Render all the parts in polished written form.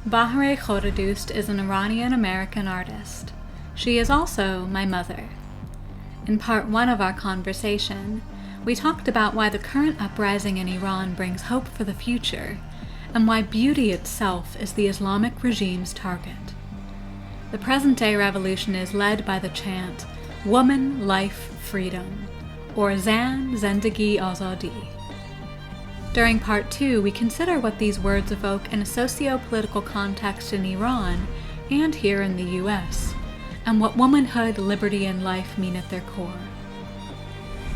Bahereh Khodadoost is an Iranian-American artist. She is also my mother. In part 1 of our conversation, we talked about why the current uprising in Iran brings hope for the future, and why beauty itself is the Islamic regime's target. The present-day revolution is led by the chant, "Woman, Life, Freedom," or zendegi, azadi. During part 2, we consider what these words evoke in a socio-political context in Iran and here in the US, and what womanhood, liberty, and life mean at their core.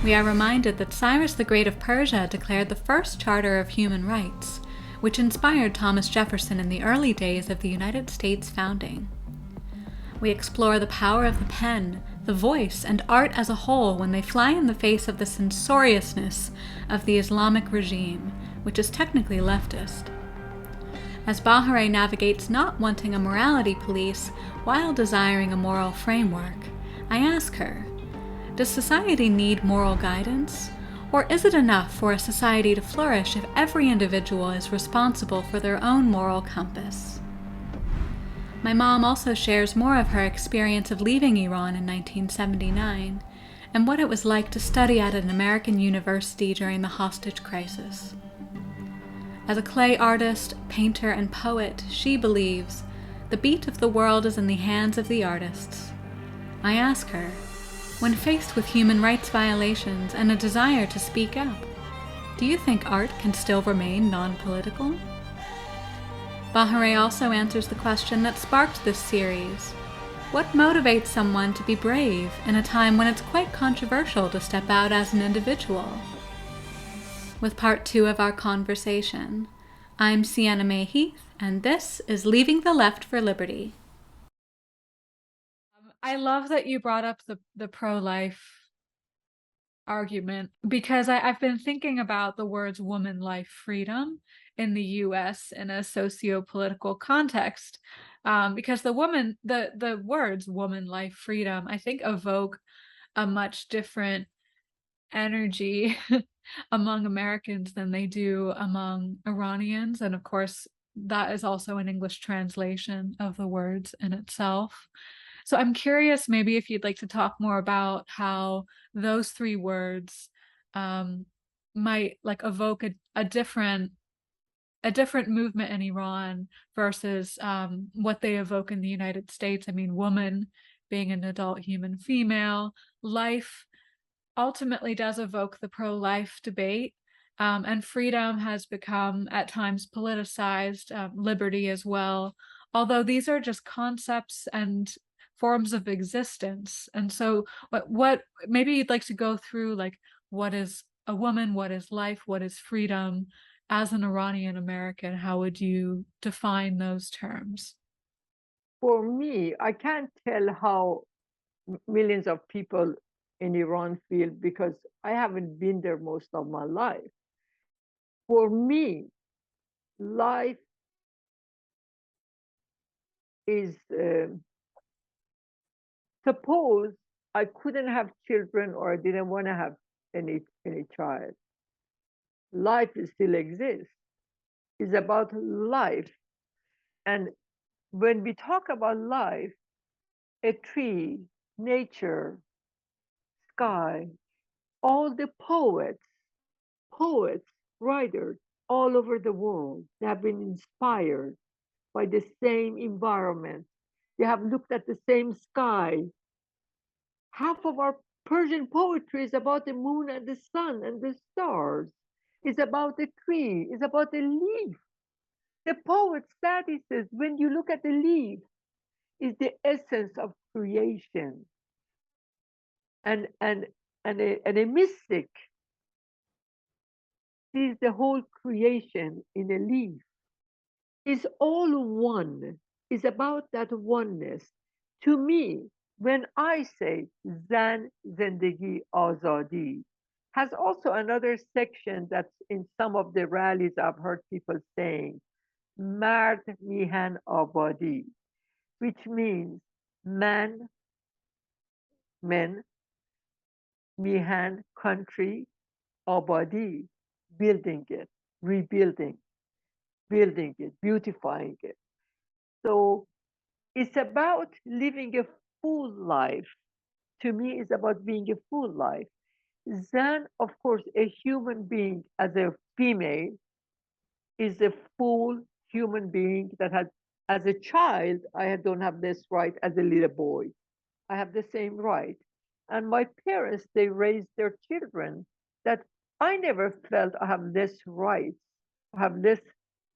We are reminded that Cyrus the Great of Persia declared the first Charter of Human Rights, which inspired Thomas Jefferson in the early days of the United States founding. We explore the power of the pen, the voice, and art as a whole when they fly in the face of the censoriousness of the Islamic regime, which is technically leftist. As Bahereh navigates not wanting a morality police while desiring a moral framework, I ask her, does society need moral guidance? Or is it enough for a society to flourish if every individual is responsible for their own moral compass? My mom also shares more of her experience of leaving Iran in 1979 and what it was like to study at an American university during the hostage crisis. As a clay artist, painter, and poet, she believes the beat of the world is in the hands of the artists. I ask her, when faced with human rights violations and a desire to speak up, do you think art can still remain non-political? Bahereh also answers the question that sparked this series. What motivates someone to be brave in a time when it's quite controversial to step out as an individual? With part 2 of our conversation, I'm Sienna Mae Heath, and this is Leaving the Left for Liberty. I love that you brought up the pro-life argument, because I've been thinking about the words woman, life, freedom in the US in a socio-political context, because the words woman, life, freedom, I think evoke a much different energy among Americans than they do among Iranians. And of course, that is also an English translation of the words in itself. So I'm curious maybe if you'd like to talk more about how those 3 words might like evoke a different movement in Iran versus what they evoke in the United States. I mean, woman being an adult human female, life ultimately does evoke the pro-life debate, and freedom has become at times politicized, liberty as well, although these are just concepts and forms of existence. And so what maybe you'd like to go through, like, what is a woman, what is life, what is freedom? As an Iranian American, how would you define those terms? For me, I can't tell how millions of people in Iran feel because I haven't been there most of my life. For me, life is suppose I couldn't have children or I didn't want to have any child. Life still exists. It's about life. And when we talk about life, a tree, nature, sky, all the poets, writers all over the world, they have been inspired by the same environment. They have looked at the same sky. Half of our Persian poetry is about the moon and the sun and the stars. It's about the tree. It's about the leaf. The poet study says when you look at the leaf, is the essence of creation. And a mystic sees the whole creation in a leaf. Is all one, is about that oneness. To me, when I say Zan, Zendegi, Azadi, has also another section that's in some of the rallies I've heard people saying, Mard Mihan Abadi, which means man, men, Mihan, country, Abadi, building it, rebuilding, building it, beautifying it. So it's about living a full life. To me, it's about being a full life. Then, of course, a human being as a female is a full human being that had, as a child, don't have this right as a little boy. I have the same right. And my parents, they raised their children that I never felt I have less rights. I have less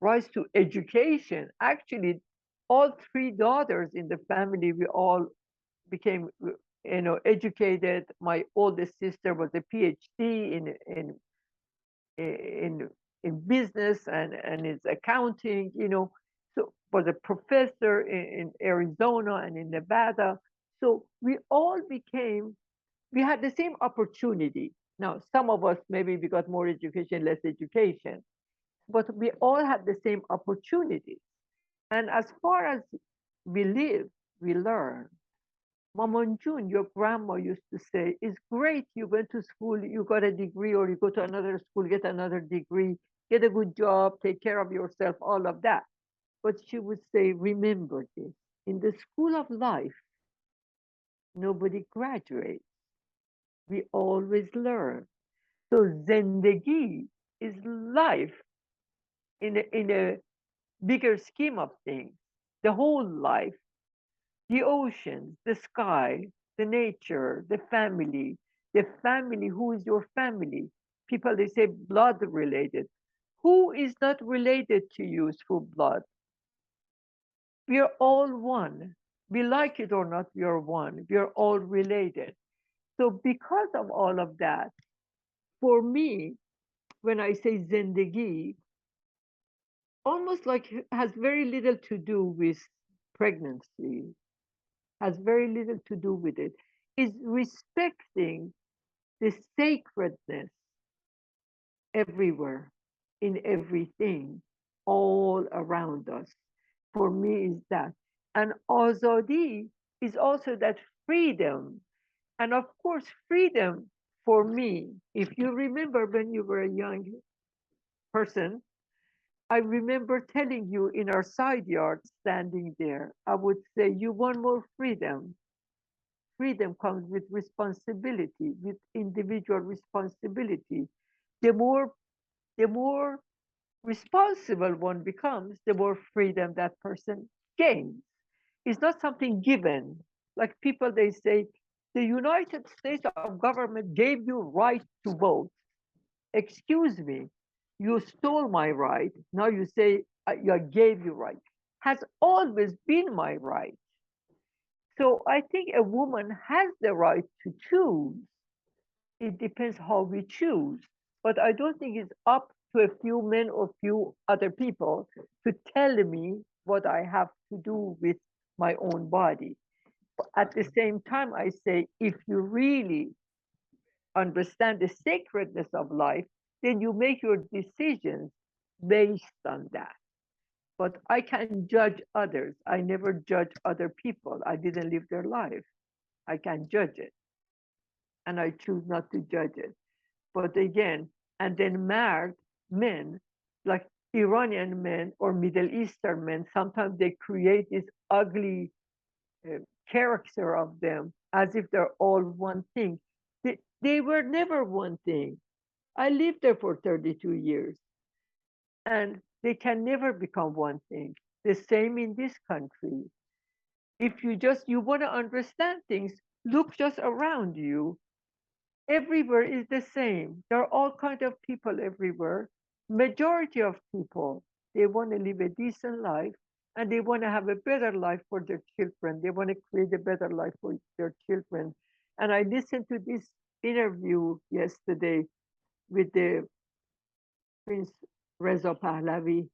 rights to education. Actually, all three daughters in the family, we all became, educated. My oldest sister was a PhD in in business and is accounting, so was a professor in Arizona and in Nevada. So we had the same opportunity. Now, some of us maybe we got more education, less education, but we all had the same opportunity. And as far as we live, we learn. Mama June, your grandma used to say, it's great you went to school, you got a degree, or you go to another school, get another degree, get a good job, take care of yourself, all of that. But she would say, remember this, in the school of life, nobody graduates. We always learn. So zendegi is life in a bigger scheme of things, the whole life, the oceans, the sky, the nature, the family, who is your family? People, they say blood related. Who is not related to you through blood? We are all one. We like it or not, we are one. We are all related. So because of all of that, for me, when I say zendegi, almost like has very little to do with pregnancy, has very little to do with it, is respecting the sacredness everywhere, in everything, all around us. For me, is that. And azadi is also that freedom. And of course, freedom for me, if you remember when you were a young person, I remember telling you in our side yard, standing there, I would say, you want more freedom. Freedom comes with responsibility, with individual responsibility. The more, the more responsible one becomes, the more freedom that person gains. It's not something given. Like people, they say, the United States of government gave you right to vote. Excuse me, you stole my right. Now you say I gave you right. Has always been my right. So I think a woman has the right to choose. It depends how we choose. But I don't think it's up to a few men or few other people to tell me what I have to do with my own body. But at the same time, I say, if you really understand the sacredness of life, then you make your decisions based on that. But I can judge others. I never judge other people. I didn't live their life. I can judge it. And I choose not to judge it. But again, and then married men, like Iranian men or Middle Eastern men, sometimes they create this ugly uh, character of them as if they're all one thing. They were never one thing. I lived there for 32 years, and they can never become one thing. The same in this country. If you want to understand things, look just around you. Everywhere is the same. There are all kinds of people everywhere. Majority of people, they want to live a decent life and they want to have a better life for their children. They want to create a better life for their children. And I listened to this interview yesterday with the Prince Reza Pahlavi,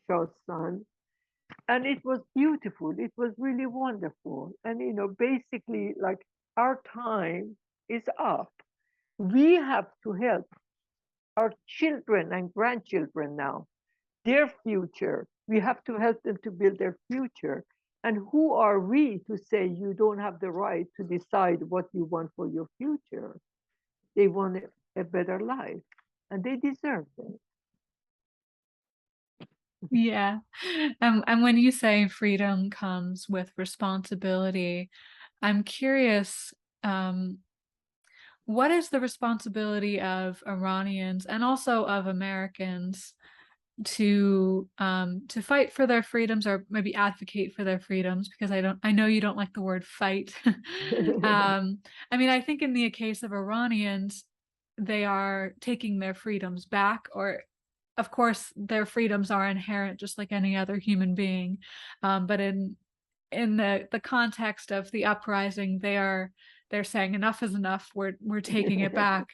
Shah's son, and it was beautiful. It was really wonderful. And basically, like, our time is up. We have to help our children and grandchildren now, their future. We have to help them to build their future. And who are we to say you don't have the right to decide what you want for your future? They want a better life, and they deserve it. Yeah. And when you say freedom comes with responsibility, I'm curious, um, what is the responsibility of Iranians and also of Americans to fight for their freedoms or maybe advocate for their freedoms? Because I know you don't like the word fight. I mean, I think in the case of Iranians, they are taking their freedoms back, or of course their freedoms are inherent just like any other human being. But in the context of the uprising, they're saying enough is enough. We're taking it back.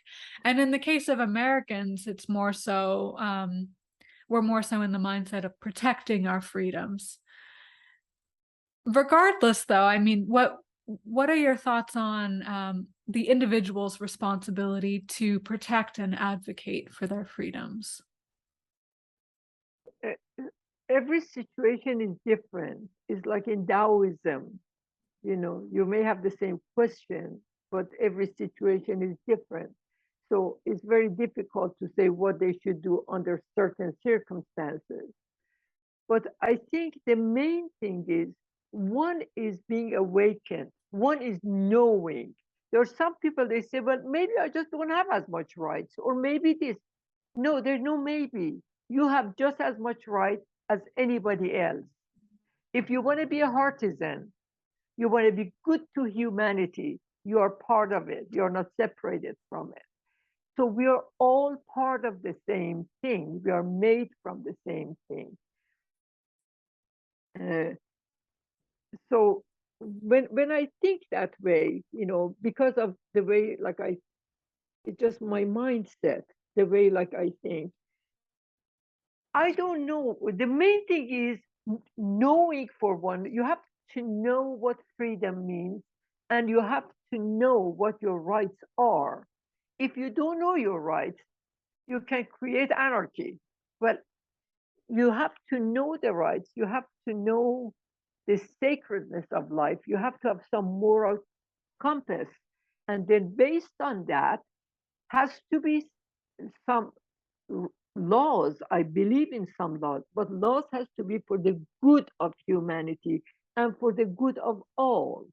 And in the case of Americans, it's more so we're more so in the mindset of protecting our freedoms. Regardless, though, I mean, what are your thoughts on the individual's responsibility to protect and advocate for their freedoms? Every situation is different. It's like in Taoism, you may have the same question, but every situation is different. So it's very difficult to say what they should do under certain circumstances. But I think the main thing is one is being awakened, one is knowing. There are some people they say, well, maybe I just don't have as much rights, or maybe this. No, there's no maybe. You have just as much right as anybody else. If you want to be a artisan, you want to be good to humanity, you are part of it. You're not separated from it. So we are all part of the same thing. We are made from the same thing. Uh, so when I think that way, because of the way, like it's just my mindset, the way like I think. I don't know. The main thing is knowing for one. You have to know what freedom means, and you have to know what your rights are. If you don't know your rights, you can create anarchy. Well, you have to know the rights. You have to know the sacredness of life. You have to have some moral compass. And then based on that, has to be some laws. I believe in some laws, but laws has to be for the good of humanity and for the good of all.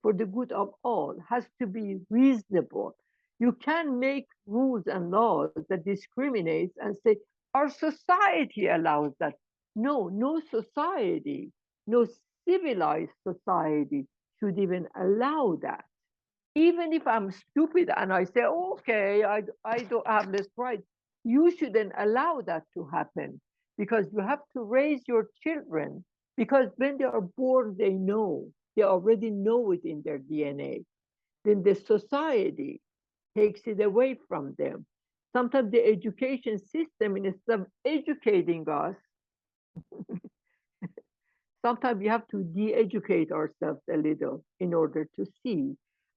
For the good of all has to be reasonable. You can make rules and laws that discriminate and say our society allows that. No, no society, no civilized society should even allow that. Even if I'm stupid and I say, okay, I don't have this right, you shouldn't allow that to happen because you have to raise your children because when they are born, they already know it in their DNA. Then the society takes it away from them. Sometimes the education system, instead of educating us, sometimes we have to de-educate ourselves a little in order to see.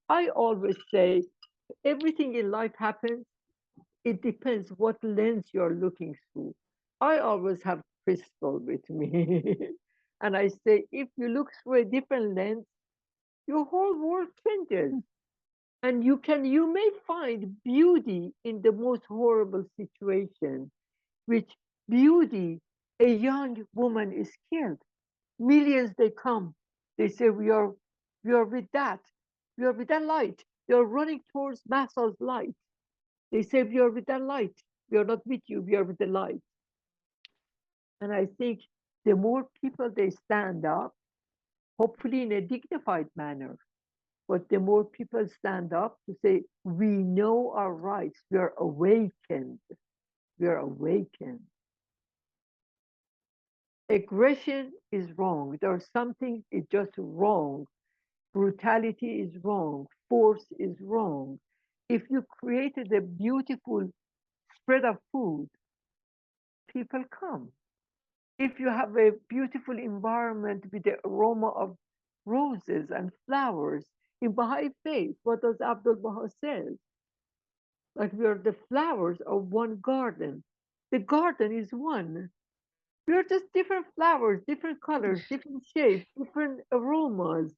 I always say everything in life happens. It depends what lens you're looking through. I always have crystal with me. And I say, if you look through a different lens, your whole world changes. And you may find beauty in the most horrible situation, which beauty, a young woman is killed. Millions they come. They say we are with that. We are with that light. They are running towards Maslow's light. They say we are with the light. We are not with you. We are with the light. And I think the more people they stand up, hopefully in a dignified manner, but the more people stand up to say, we know our rights. We are awakened. We are awakened. Aggression is wrong. There are some things it's just wrong. Brutality is wrong. Force is wrong. If you created a beautiful spread of food, people come. If you have a beautiful environment with the aroma of roses and flowers, in Baha'i faith, what does Abdul Baha say? Like we are the flowers of one garden. The garden is one. We are just different flowers, different colors, different shapes, different aromas.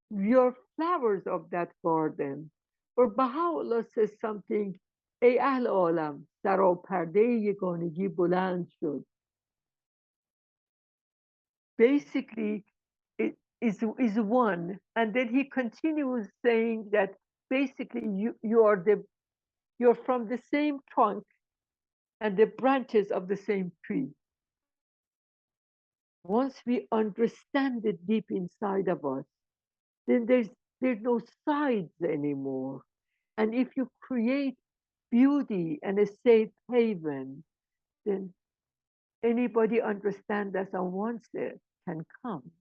We are flowers of that garden. Or Baha'u'llah says something, ای اهل عالم سراپرده یگانگی بلند شد. basically is one. And then he continues saying that basically you're from the same trunk and the branches of the same tree. Once we understand it deep inside of us, then there's no sides anymore. And if you create beauty and a safe haven, then anybody understand that and wants it can come.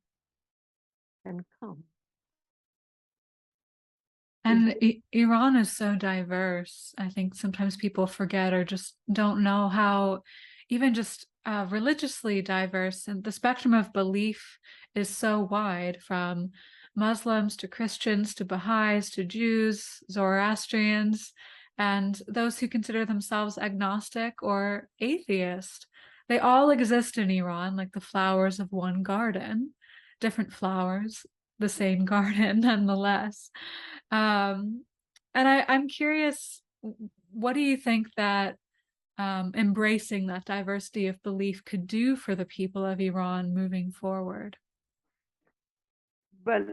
And Iran is so diverse. I think sometimes people forget or just don't know how even just religiously diverse, and the spectrum of belief is so wide, from Muslims to Christians to Baha'is to Jews, Zoroastrians, and those who consider themselves agnostic or atheist. They all exist in Iran like the flowers of one garden, different flowers, the same garden nonetheless. Um, and I'm curious, what do you think that embracing that diversity of belief could do for the people of Iran moving forward? Well,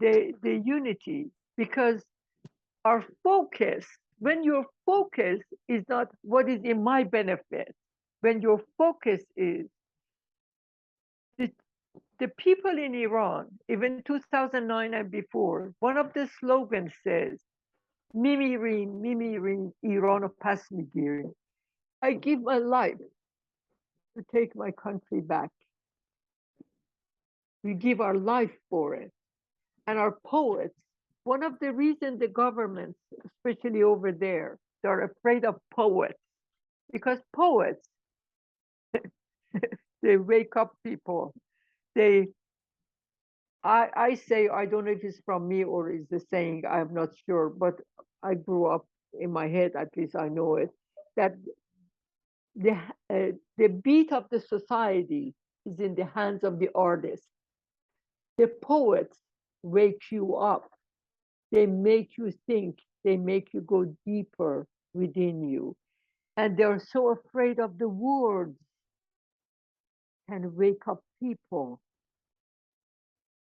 the unity, because our focus, when your focus is not what is in my benefit, when your focus is the, the people in Iran, even 2009 and before, one of the slogans says, Mimirin, Iran pas migirin. I give my life to take my country back. We give our life for it. And our poets, one of the reasons the governments, especially over there, they're afraid of poets, because poets, they wake up people. They, I say, I don't know if it's from me or is the saying, I'm not sure, but I grew up in my head, at least I know it, that the beat of the society is in the hands of the artist. The poets wake you up. They make you think. They make you go deeper within you. And they're so afraid of the words can wake up people.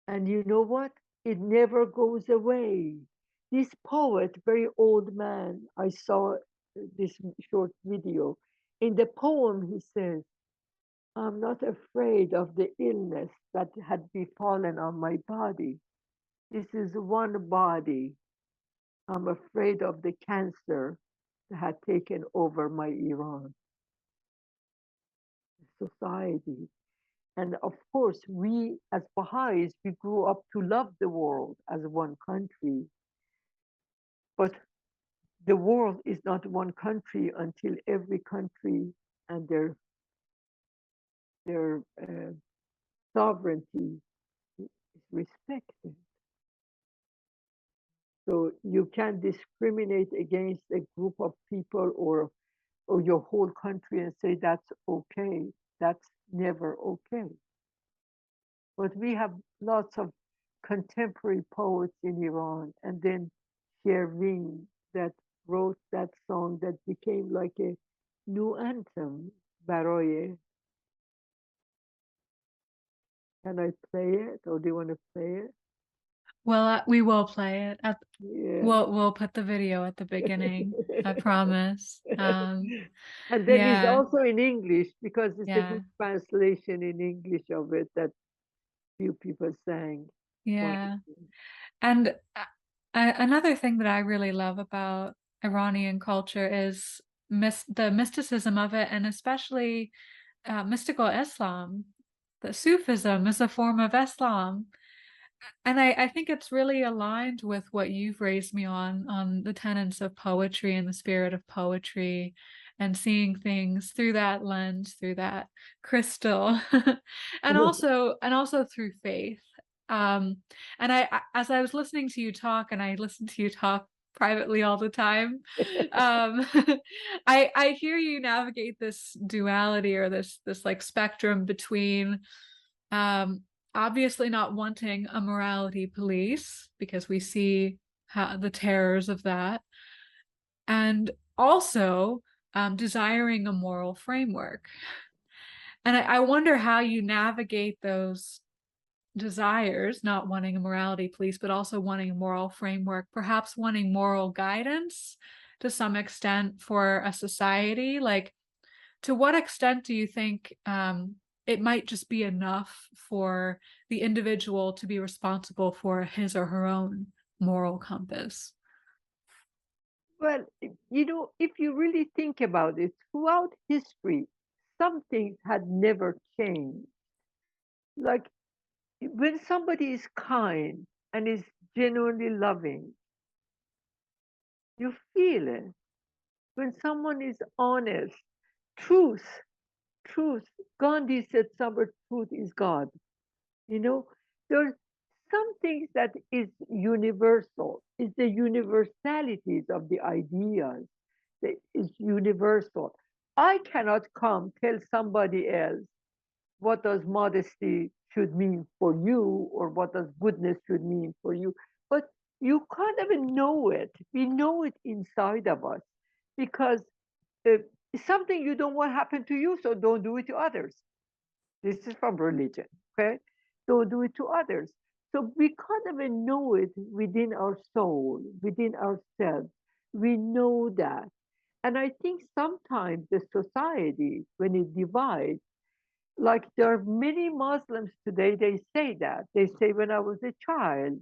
And you know what? It never goes away. This poet, very old man, I saw this short video. In the poem, he says, I'm not afraid of the illness that had befallen on my body. This is one body. I'm afraid of the cancer that had taken over my Iran society. And of course, we as Baha'is, we grew up to love the world as one country. But the world is not one country until every country and their sovereignty is respected. So you can't discriminate against a group of people or your whole country and say that's okay. That's never okay. But we have lots of contemporary poets in Iran, and then Shervin that wrote that song that became like a new anthem, Baroye. Can I play it, or do you want to play it? Well, we will play it. Yeah. We'll put the video at the beginning. I promise. And then it's Yeah, also in English because it's a yeah, good translation in English of it that few people sang. yeah. And another thing that I really love about Iranian culture is the mysticism of it, and especially mystical Islam. The Sufism is a form of Islam. And I think it's really aligned with what you've raised me on the tenets of poetry and the spirit of poetry, and seeing things through that lens, through that crystal, and also through faith. And as I was listening to you talk, and I listen to you talk privately all the time, um, I hear you navigate this duality, or this like spectrum between um, obviously not wanting a morality police, because we see the terrors of that, and also desiring a moral framework. And I wonder how you navigate those desires, not wanting a morality police, but also wanting a moral framework, perhaps wanting moral guidance to some extent for a society. Like, to what extent do you think it might just be enough for the individual to be responsible for his or her own moral compass? Well, if you really think about it, throughout history, some things had never changed. Like when somebody is kind and is genuinely loving, you feel it. When someone is honest, truth, truth. Gandhi said somewhere, truth is God. You know, there's some things that is universal. It's the universalities of the ideas that is universal. I cannot come tell somebody else what does modesty should mean for you or what does goodness should mean for you. But you can't even know it. We know it inside of us because it's something you don't want to happen to you, so don't do it to others. This is from religion, okay? Don't do it to others. So we can't even know it within our soul, within ourselves. We know that. And I think sometimes the society, when it divides, like there are many Muslims today, they say that. They say, when I was a child,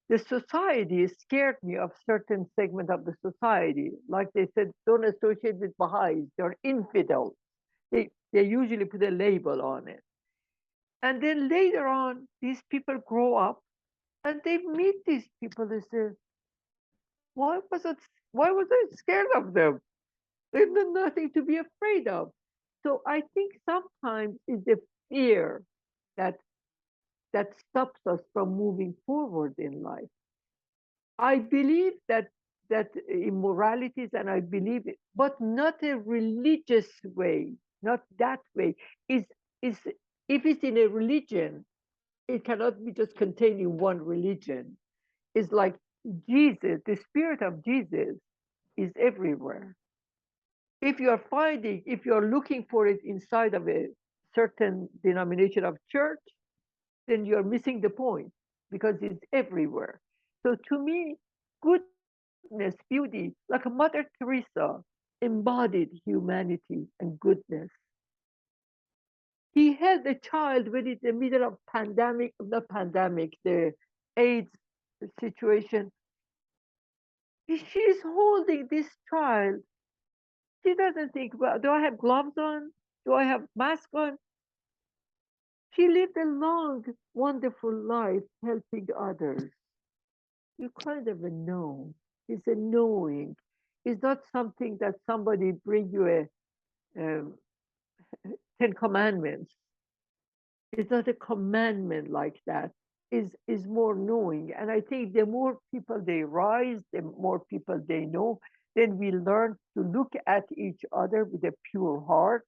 the society scared me of certain segment of the society. Like they said, don't associate with Baha'is, they're infidels. They usually put a label on it. And then later on, these people grow up and they meet these people. They say, why was it, why was I scared of them? There's nothing to be afraid of. So I think sometimes it's the fear that that stops us from moving forward in life. I believe that immoralities, and I believe it, but not a religious way, not that way. Is if it's in a religion, it cannot be just contained in one religion. It's like Jesus, the spirit of Jesus is everywhere. If you're looking for it inside of a certain denomination of church, then you're missing the point because it's everywhere. So to me, goodness, beauty, like Mother Teresa, embodied humanity and goodness. He held a child when in the middle of pandemic, not pandemic, the AIDS situation. She's holding this child. She doesn't think, well, do I have gloves on? Do I have mask on? She lived a long, wonderful life helping others. You kind of know. It's a knowing. It's not something that somebody bring you a um, Ten Commandments. It's not a commandment like that. Is more knowing. And I think the more people they rise, the more people they know, then we learn to look at each other with a pure heart,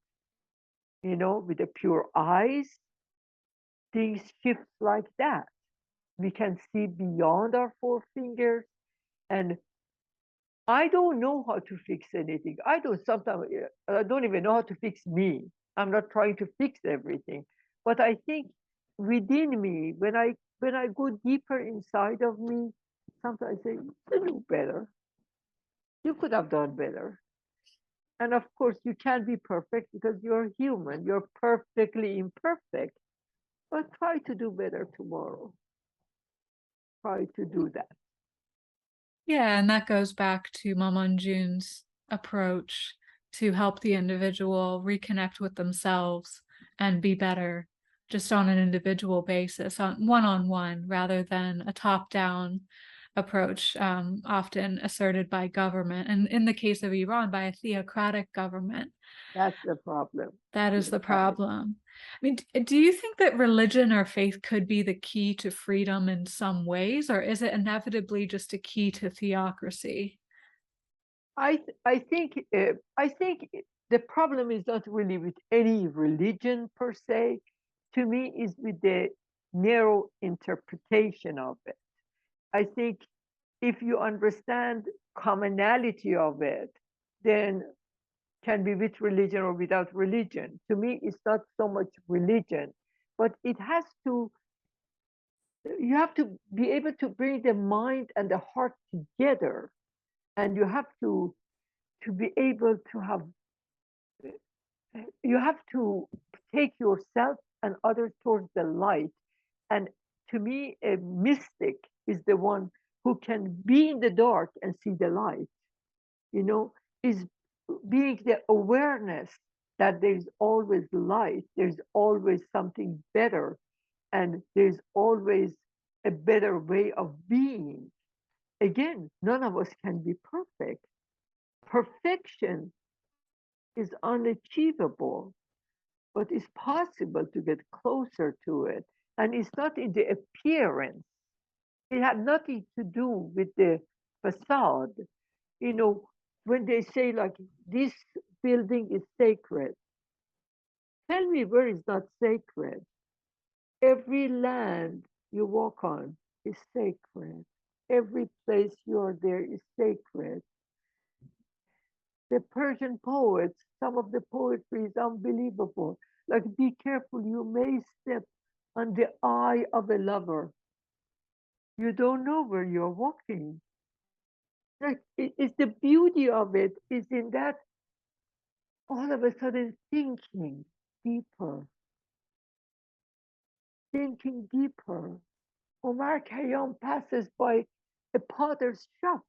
with a pure eyes. Things shift like that. We can see beyond our four fingers. And I don't know how to fix anything. I don't even know how to fix me. I'm not trying to fix everything. But I think within me, when I go deeper inside of me, sometimes I say, you do better. You could have done better. And of course, you can't be perfect because you're human. You're perfectly imperfect. But try to do better tomorrow. Try to do that. Yeah, and that goes back to Mamanjun's approach to help the individual reconnect with themselves and be better just on an individual basis, on one, rather than a top-down approach, often asserted by government, and in the case of Iran, by a theocratic government. That's the problem. That is the problem. I mean, do you think that religion or faith could be the key to freedom in some ways, or is it inevitably just a key to theocracy? I think the problem is not really with any religion per se. To me, is with the narrow interpretation of it. I think if you understand commonality of it, then can be with religion or without religion. To me, it's not so much religion, but it has to, you have to be able to bring the mind and the heart together. And you have to be able to have, you have to take yourself and others towards the light. And to me, a mystic is the one who can be in the dark and see the light, you know, is being the awareness that there's always light, there's always something better, and there's always a better way of being. Again, none of us can be perfect. Perfection is unachievable, but it's possible to get closer to it. And it's not in the appearance. It had nothing to do with the facade. You know, when they say like this building is sacred, tell me where is not sacred. Every land you walk on is sacred. Every place you're there is sacred. The Persian poets, some of the poetry is unbelievable. Like, be careful, you may step on the eye of a lover. You don't know where you're walking. Like, it's the beauty of it is in that all of a sudden deeper, thinking deeper. Omar Khayyam passes by a potter's shop,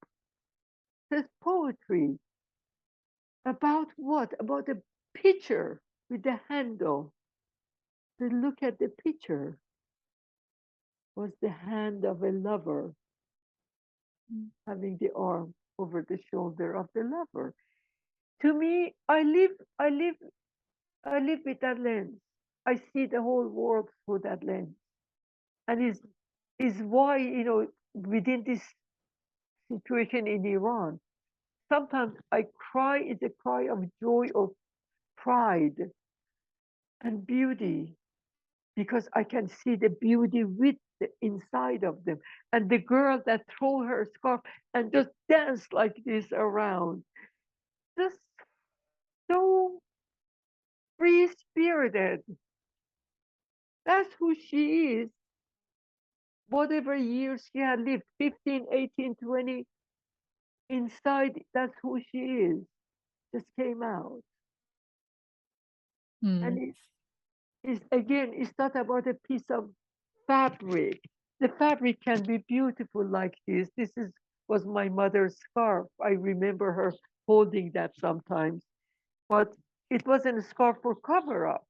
says poetry. About what? About a pitcher with the handle. To look at the pitcher was the hand of a lover having the arm over the shoulder of the lover. To me, I live with that lens. I see the whole world through that lens. And is why, you know, within this situation in Iran, sometimes I cry, it's a cry of joy or pride and beauty, because I can see the beauty with the inside of them. And the girl that throw her scarf and just dance like this around, just so free spirited. That's who she is. Whatever years she had lived, 15, 18, 20, inside, that's who she is. Just came out. And it is, again, it's not about a piece of fabric. The fabric can be beautiful like this. Was my mother's scarf. I remember her holding that sometimes. But it wasn't a scarf for cover up,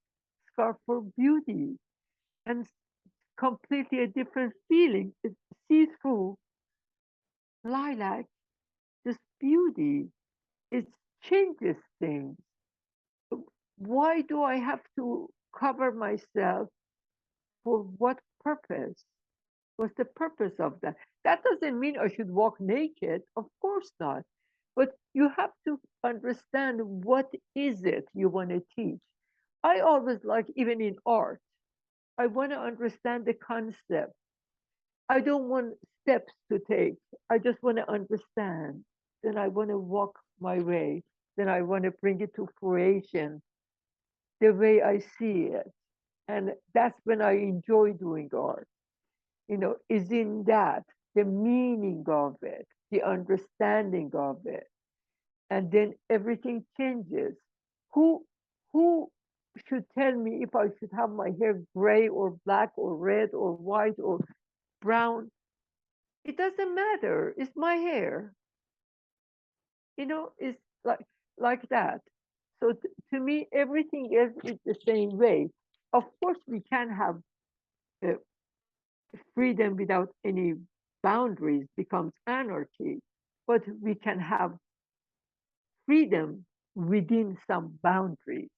scarf for beauty. And completely a different feeling. It's see-through, lilac, this beauty. It changes things. Why do I have to cover myself? For what purpose? What's the purpose of that? That doesn't mean I should walk naked. Of course not. But you have to understand what is it you want to teach. I always like, even in art, I want to understand the concept. I don't want steps to take. I just want to understand. Then I want to walk my way. Then I want to bring it to fruition the way I see it. And that's when I enjoy doing art. You know, is in that the meaning of it, the understanding of it. And then everything changes. Who who should tell me if I should have my hair gray or black or red or white or brown? It doesn't matter. It's my hair. You know, it's like that. So to me, everything is the same way. Of course, we can have uh, freedom without any boundaries becomes anarchy, but we can have freedom within some boundaries,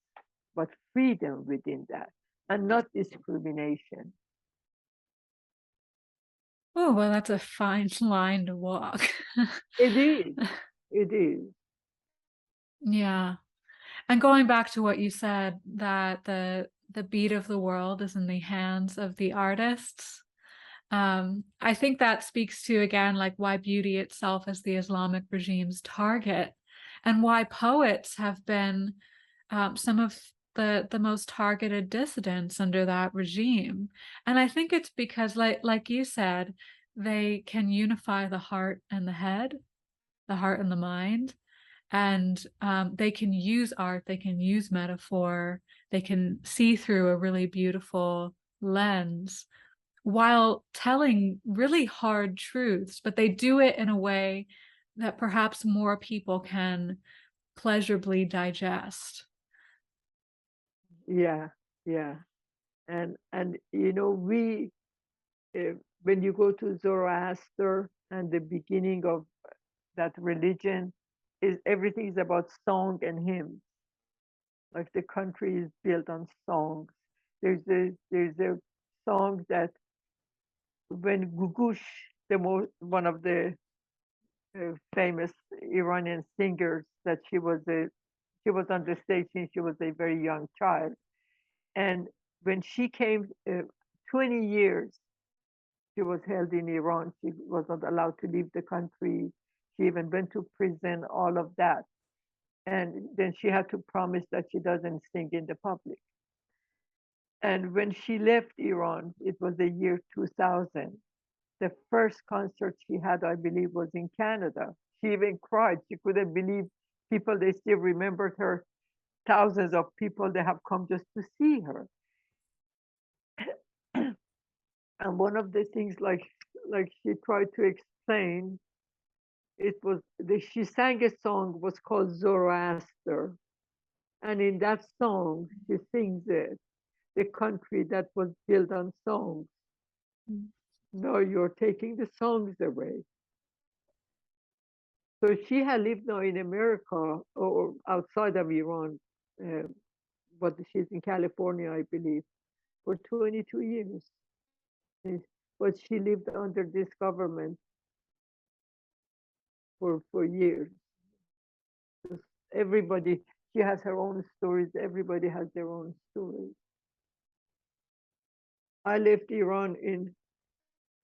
but freedom within that, and not discrimination. Oh, well, that's a fine line to walk. It is. It is. Yeah. And going back to what you said, that the beat of the world is in the hands of the artists. I think that speaks to, again, like why beauty itself is the Islamic regime's target. and why poets have been some of the most targeted dissidents under that regime. And I think it's because, like you said, they can unify the heart and the head, the heart and the mind, and they can use art, they can use metaphor, they can see through a really beautiful lens while telling really hard truths, but they do it in a way that perhaps more people can pleasurably digest. Yeah, yeah. And we when you go to Zoroaster and the beginning of that religion, is everything is about song and hymn. Like the country is built on songs. There's a song that when Gugush, one of the famous Iranian singers, that she was on the stage since she was a very young child, and when she came, 20 years she was held in Iran. She was not allowed to leave the country. She even went to prison, all of that. And then she had to promise that she doesn't sing in the public. And when she left Iran, it was the year 2000. The first concert she had, I believe, was in Canada. She even cried. She couldn't believe people, they still remembered her. Thousands of people, they have come just to see her. And one of the things, like she tried to explain, it was she sang a song was called Zoroaster, and in that song she sings it, the country that was built on songs. No, you're taking the songs away. So she had lived now in America or outside of Iran, uh, but she's in California, I believe, for 22 years. But she lived under this government for years. Everybody, she has her own stories. Everybody has their own stories. I left Iran in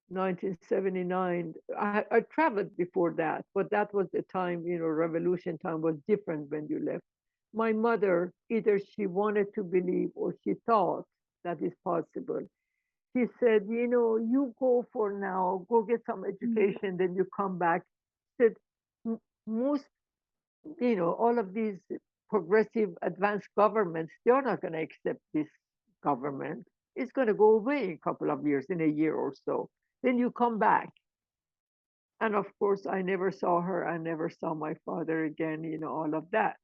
1979. I traveled before that, but that was the time, revolution time was different when you left. My mother, either she wanted to believe or she thought that is possible. She said, you go for now, go get some education, then you come back. She said, most, all of these progressive advanced governments, they're not going to accept this government. It's going to go away in a couple of years, in a year or so. Then you come back. And of course, I never saw her. I never saw my father again, all of that.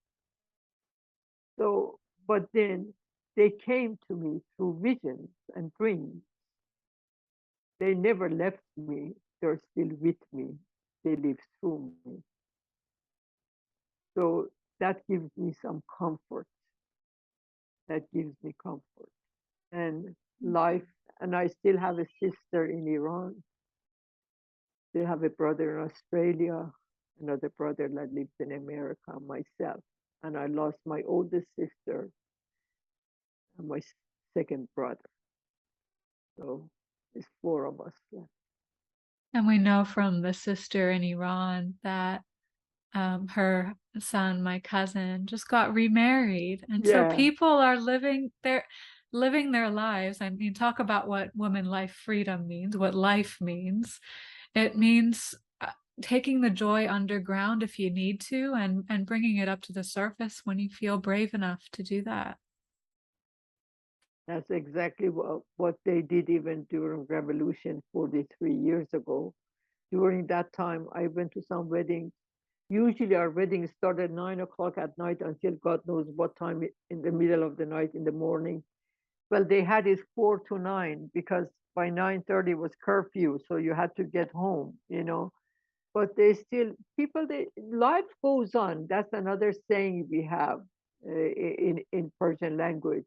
So, but then they came to me through visions and dreams. They never left me. They're still with me. They live through me. So that gives me some comfort. That gives me comfort and life. And I still have a sister in Iran. Still have a brother in Australia, another brother that lives in America, myself. And I lost my oldest sister and my second brother. So there's four of us left. And we know from the sister in Iran that her son, my cousin, just got remarried. And so Yeah, people are living their lives. I mean, talk about what woman life freedom means, what life means. It means taking the joy underground if you need to, and bringing it up to the surface when you feel brave enough to do that. that's exactly what they did even during Revolution 43 years ago. During that time, I went to some weddings. Usually our weddings start at 9 o'clock at night until God knows what time in the middle of the night, in the morning. Well, they had it 4 to 9 because by 9:30 was curfew, so you had to get home. But they still, people, life goes on. That's another saying we have in Persian language.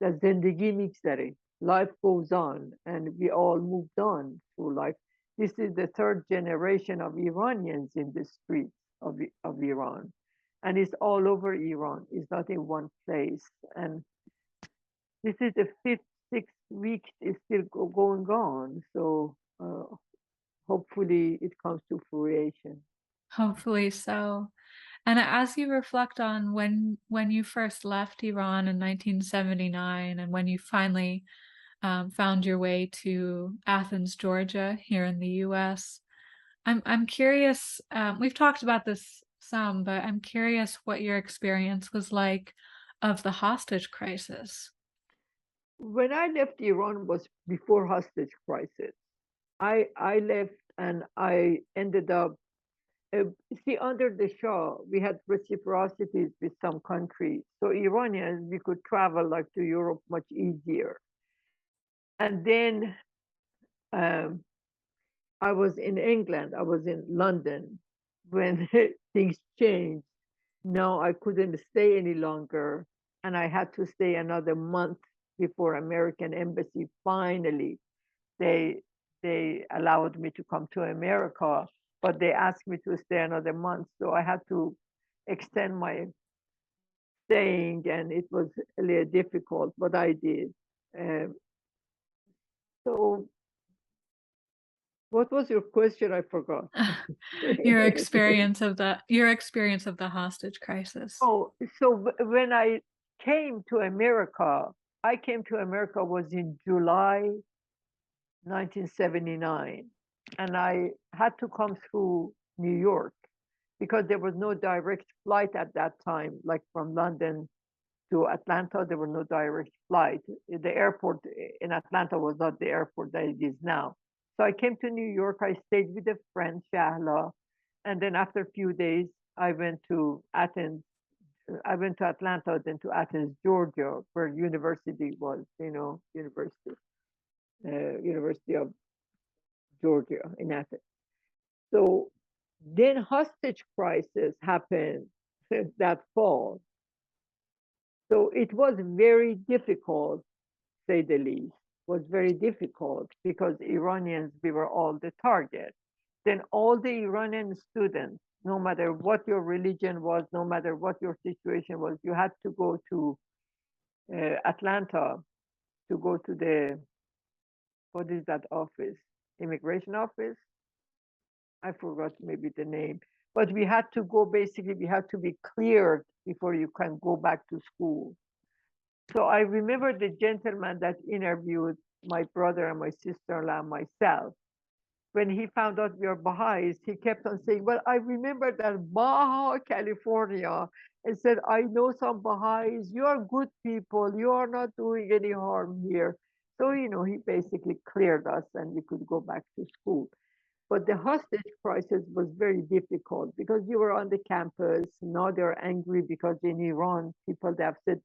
That zendegi migzare, life goes on, and we all moved on through life. This is the third generation of Iranians in the streets of Iran, and it's all over Iran. It's not in one place, and this is the fifth, sixth week is still going on. So hopefully it comes to fruition. Hopefully so. And as you reflect on when you first left Iran in 1979 and when you finally found your way to Athens, Georgia, here in the U.S., I'm curious. We've talked about this some, but I'm curious what your experience was like of the hostage crisis. When I left Iran was before hostage crisis. I left and I ended up, uh, see, under the Shah, we had reciprocities with some countries. So Iranians, we could travel like to Europe much easier. And then um, I was in England, I was in London when things changed. No, I couldn't stay any longer, and I had to stay another month before American embassy finally they they allowed me to come to America, but they asked me to stay another month, so I had to extend my staying, and it was a little difficult, but I did. Um, so, what was your question? I forgot. Your experience of the hostage crisis. Oh, so when I came to America was in July 1979, and I had to come through New York because there was no direct flight at that time, like from London to Atlanta, there were no direct flight. The airport in Atlanta was not the airport that it is now. So I came to New York, I stayed with a friend, Shahla, and then after a few days, I went to Athens. I went to Atlanta, then to Athens, Georgia, where university was, University of Georgia in Athens. So then hostage crisis happened that fall. So it was very difficult, say the least, was very difficult because Iranians, we were all the target. Then all the Iranian students, no matter what your religion was, no matter what your situation was, you had to go to Atlanta to go to the, what is that office? Immigration office? I forgot maybe the name. But we had to go, basically, we had to be cleared before you can go back to school. So I remember the gentleman that interviewed my brother and my sister-in-law and myself. When he found out we are Baha'is, he kept on saying, well, I remember that Baja, California, and said, I know some Baha'is, you are good people, you are not doing any harm here. So, he basically cleared us and we could go back to school. But the hostage crisis was very difficult because you were on the campus. Now they're angry because in Iran, people have said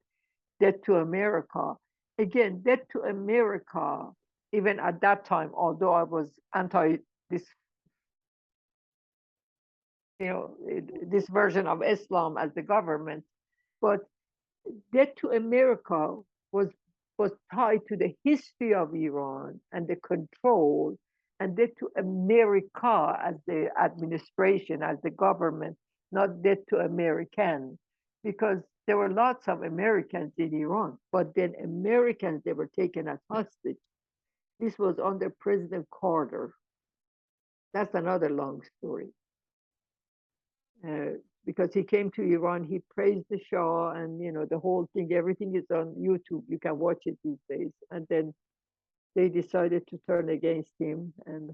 death to America. Again, death to America, even at that time, although I was anti this, this version of Islam as the government, but death to America was was tied to the history of Iran and the control, and death to America as the administration, as the government, not death to American, because there were lots of Americans in Iran, but then Americans, they were taken as hostage. This was under President Carter. That's another long story. Because he came to Iran, he praised the Shah, and the whole thing. Everything is on YouTube. You can watch it these days. And then they decided to turn against him, and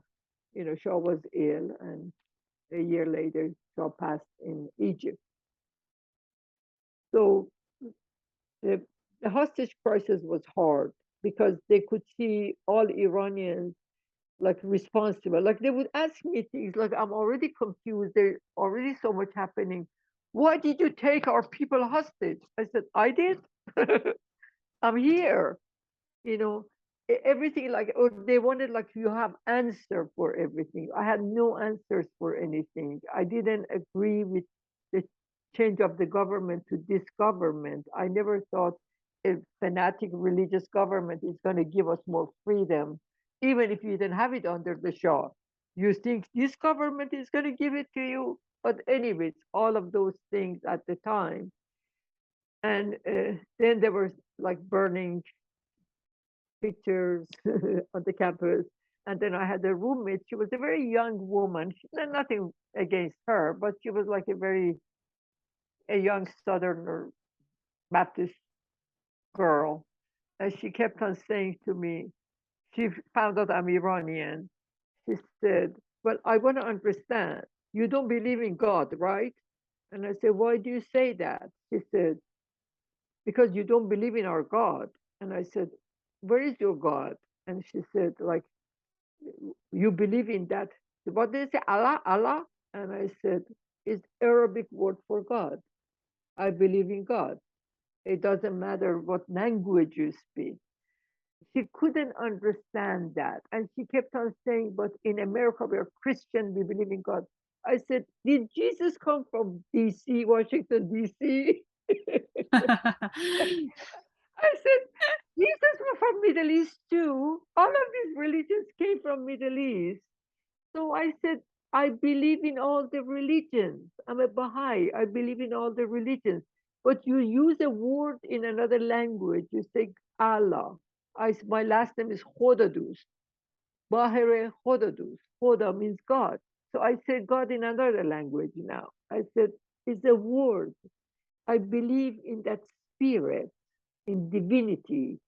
Shah was ill, and a year later, Shah passed in Egypt. So the, the hostage crisis was hard because they could see all Iranians like responsible. Like they would ask me things like, I'm already confused. There's already so much happening. Why did you take our people hostage? I said, I did. I'm here. You know, everything like, or they wanted like you have answer for everything. I had no answers for anything. I didn't agree with the change of the government to this government. I never thought a fanatic religious government is going to give us more freedom, even if you didn't have it under the Shah. You think this government is going to give it to you? But anyways, all of those things at the time. And then there was like burning pictures on the campus. And then I had a roommate. She was a very young woman. Nothing against her, but she was like a very a young Southerner Baptist girl, and she kept on saying to me, she found out I'm Iranian. She said, "Well, I want to understand. You don't believe in God, right?" And I said, "Why do you say that?" She said, "Because you don't believe in our God." And I said, "Where is your God?" And she said, like, "You believe in that. What did they say? Allah, Allah?" And I said, "It's Arabic word for God. I believe in God. It doesn't matter what language you speak." She couldn't understand that. And she kept on saying, "But in America, we're Christian, we believe in God." I said, "Did Jesus come from DC, Washington, DC?" I said, "Jesus was from Middle East too. All of these religions came from Middle East." So I said, "I believe in all the religions. I'm a Baha'i. I believe in all the religions. But you use a word in another language. You say Allah. My last name is Khodadoost. Bahereh Khodadoost. Khoda means God. So I said God in another language now. I said, it's a word. I believe in that spirit, in divinity,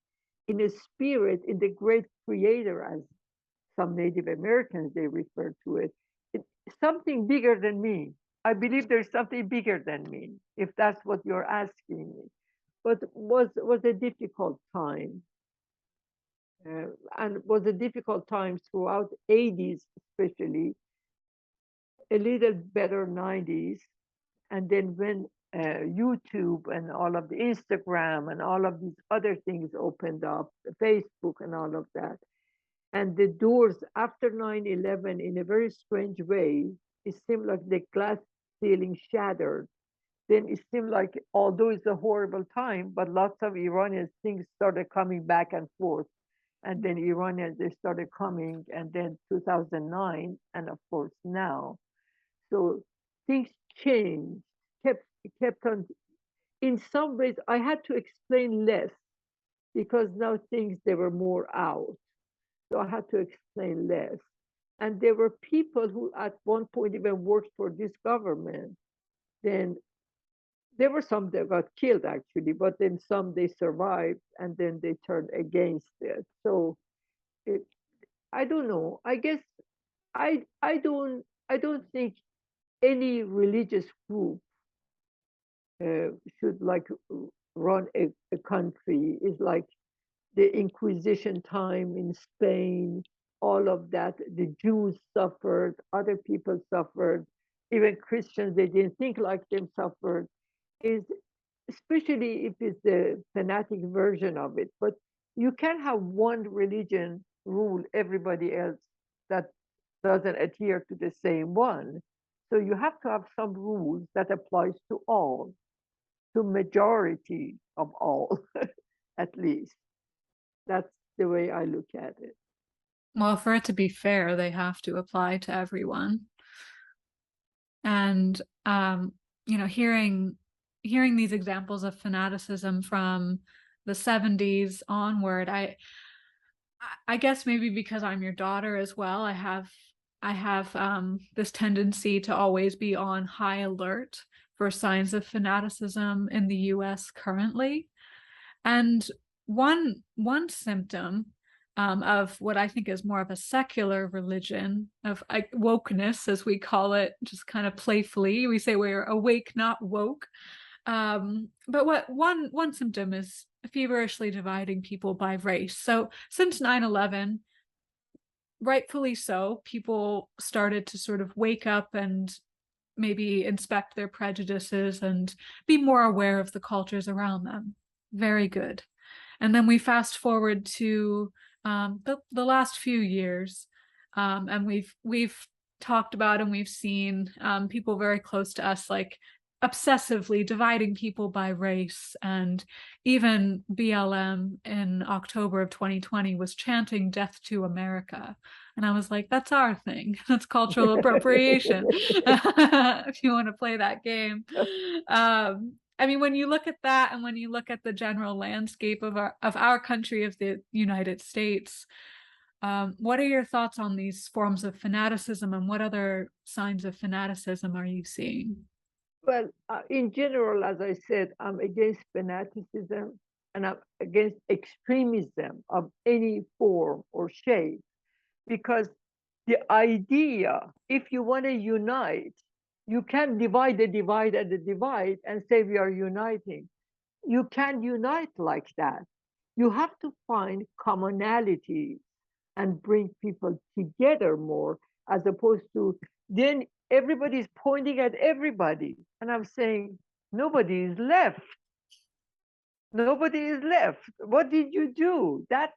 in a spirit, in the great creator, as some Native Americans, they refer to it. It's something bigger than me. I believe there's something bigger than me, if that's what you're asking me. But was a difficult time, and was a difficult time throughout 80s, especially a little better 90s, and then when YouTube and all of the Instagram and all of these other things opened up, Facebook and all of that, and the doors after 9/11, in a very strange way, it seemed like the glass ceiling shattered. Then it seemed like, although it's a horrible time, but lots of Iranian things started coming back and forth. And then Iranians, they started coming, and then 2009, and of course now. So things changed, kept, kept on. In some ways, I had to explain less because now things, they were more out. So I had to explain less. And there were people who at one point even worked for this government. Then there were some that got killed actually, but then some they survived and then they turned against it. So it, I don't know. I guess I don't think any religious group should like run a country. It's like the Inquisition time in Spain, all of that. The Jews suffered, other people suffered, even Christians, they didn't think like them, suffered. Is especially if it's the fanatic version of it. But you can't have one religion rule everybody else that doesn't adhere to the same one. So you have to have some rules that applies to all, to majority of all, at least. That's the way I look at it. Well, for it to be fair, they have to apply to everyone. And hearing these examples of fanaticism from the 70s onward, I guess maybe because I'm your daughter as well, I have this tendency to always be on high alert for signs of fanaticism in the US currently. And one symptom of what I think is more of a secular religion of wokeness, as we call it, just kind of playfully, we say we're awake, not woke. But what one symptom is feverishly dividing people by race. So since 9/11, rightfully so, people started to sort of wake up and maybe inspect their prejudices and be more aware of the cultures around them. Very good. And then we fast forward to the last few years, and we've talked about and we've seen people very close to us like obsessively dividing people by race, and even BLM in October of 2020 was chanting "Death to America," and I was like, "That's our thing. That's cultural appropriation." If you want to play that game. I mean, when you look at that, and when you look at the general landscape of our country, of the United States, what are your thoughts on these forms of fanaticism, and what other signs of fanaticism are you seeing? Well, in general, as I said, I'm against fanaticism and I'm against extremism of any form or shape because the idea, if you want to unite, you can divide the divide and the divide and say we are uniting. You can't unite like that. You have to find commonalities and bring people together more as opposed to then everybody's pointing at everybody. And I'm saying, nobody is left. Nobody is left. What did you do? That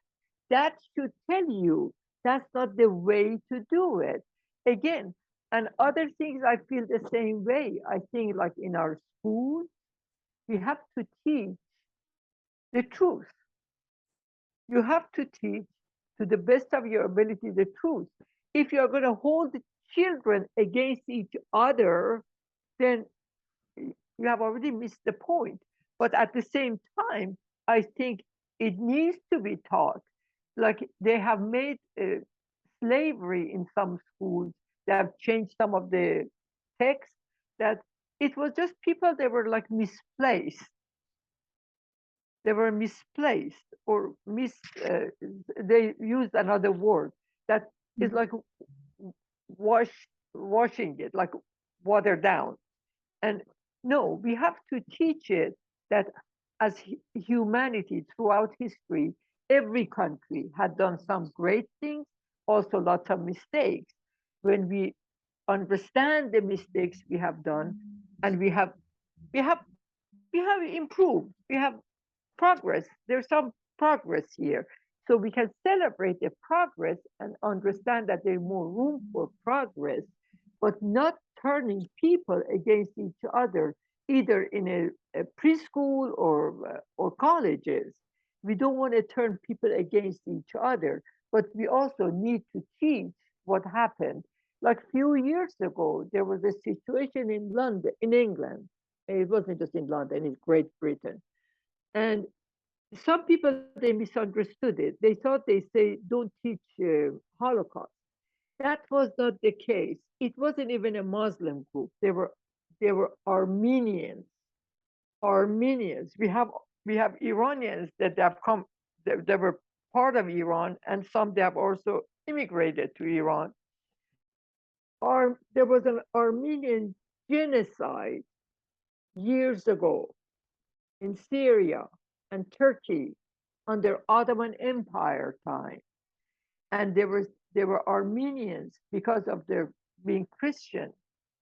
should tell you that's not the way to do it. Again, and other things I feel the same way. I think like in our schools, we have to teach the truth. You have to teach to the best of your ability the truth. If you're going to hold children against each other, then you have already missed the point. But at the same time, I think it needs to be taught. Like they have made slavery in some schools, they have changed some of the text that it was just people that were like misplaced. They were misplaced or they used another word that is like washing it, like watered down. And no, we have to teach it that as humanity throughout history, every country had done some great things, also lots of mistakes. When we understand the mistakes we have done, and we have we have improved, we have progress. There's some progress here. So we can celebrate the progress and understand that there's more room for progress, but not turning people against each other, either in a preschool or colleges. We don't want to turn people against each other, but we also need to teach what happened. Like a few years ago, there was a situation in London, in England. It wasn't just in London, in Great Britain. And some people they misunderstood it. They thought they say don't teach Holocaust. That was not the case. It wasn't even a Muslim group. They were Armenians. Armenians. We have Iranians that have come. They were part of Iran, and some they have also immigrated to Iran. There was an Armenian genocide years ago in Syria and Turkey under Ottoman Empire time. And there were Armenians because of their being Christian.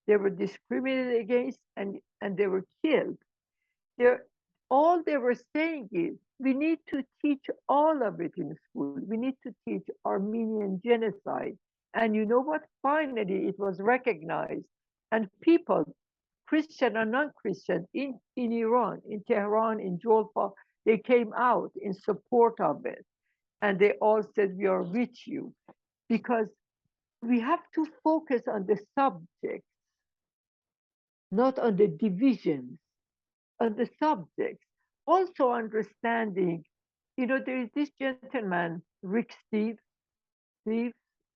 They were discriminated against and they were killed. They're, all they were saying is we need to teach all of it in school. We need to teach Armenian genocide. And you know what? Finally, it was recognized. And people, Christian and non-Christian, in Iran, in Tehran, in Jolfa, they came out in support of it. And they all said, we are with you. Because we have to focus on the subject, not on the divisions, on the subjects. Also understanding, there is this gentleman, Rick Steve,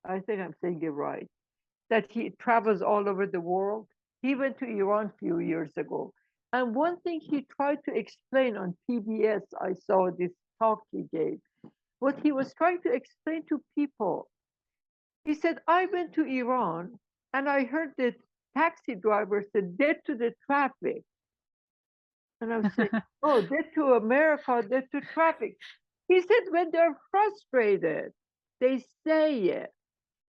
I think I'm saying it right, that he travels all over the world. He went to Iran a few years ago. And one thing he tried to explain on PBS, I saw this talk he gave, what he was trying to explain to people. He said, I went to Iran and I heard the taxi driver said, dead to the traffic. And I was saying, oh, dead to America, dead to traffic. He said, when they're frustrated, they say it,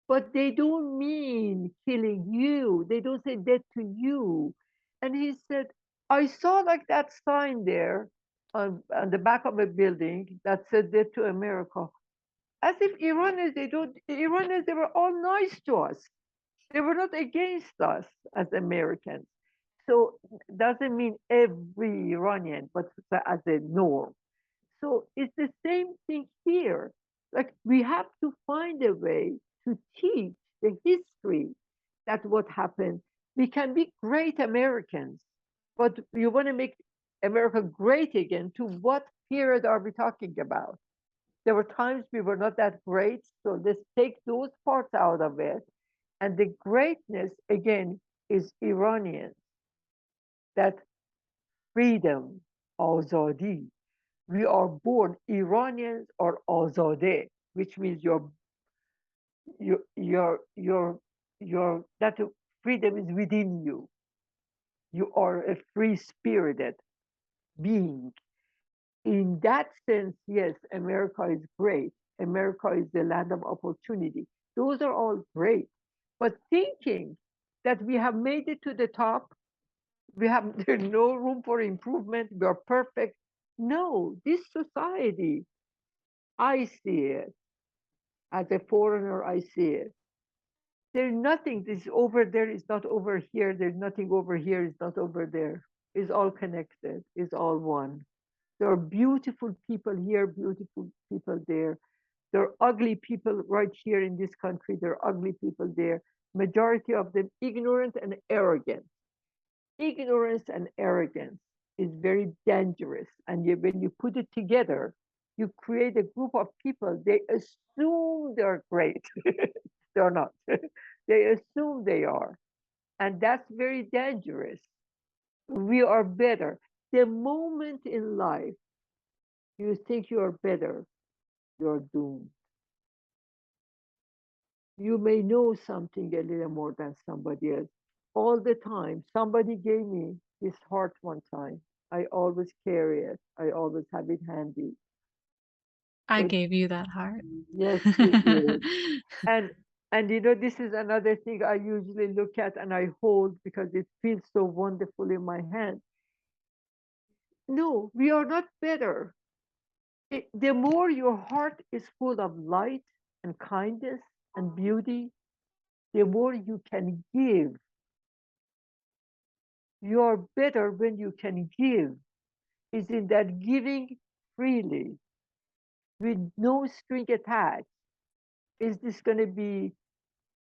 but they don't mean killing you. They don't say dead to you. And he said, I saw like that sign there on the back of a building that said dead to America. As if Iranians, they were all nice to us. They were not against us as Americans. So doesn't mean every Iranian, but as a norm. So it's the same thing here. Like we have to find a way to teach the history that what happened. We can be great Americans, but you want to make America great again. To what period are we talking about? There were times we were not that great, so let's take those parts out of it. And the greatness again is Iranian. that freedom, azadi. We are born Iranians or azade, which means your your your that freedom is within you. You are a free spirited being. In that sense, yes, America is great. America is the land of opportunity. Those are all great. But thinking that we have made it to the top, we have there's no room for improvement, we are perfect. No, this society, I see it as a foreigner, I see it. There's nothing, this over there is not over here, there's nothing over here is not over there. It's all connected, it's all one. There are beautiful people here, beautiful people there. There are ugly people right here in this country. There are ugly people there. Majority of them ignorant and arrogant. Ignorance and arrogance is very dangerous. And when you put it together, you create a group of people. They assume they're great. They're not. They assume they are. And that's very dangerous. We are better. The moment in life you think you are better, you're doomed. You may know something a little more than somebody else. All the time, somebody gave me this heart one time. I always carry it. I always have it handy. I It, gave you that heart. yes, you did. And this is another thing I usually look at and I hold because it feels so wonderful in my hand. No, we are not better. The more your heart is full of light and kindness and beauty, the more you can give. You are better when you can give. Is in that giving freely with no string attached. Is this going to be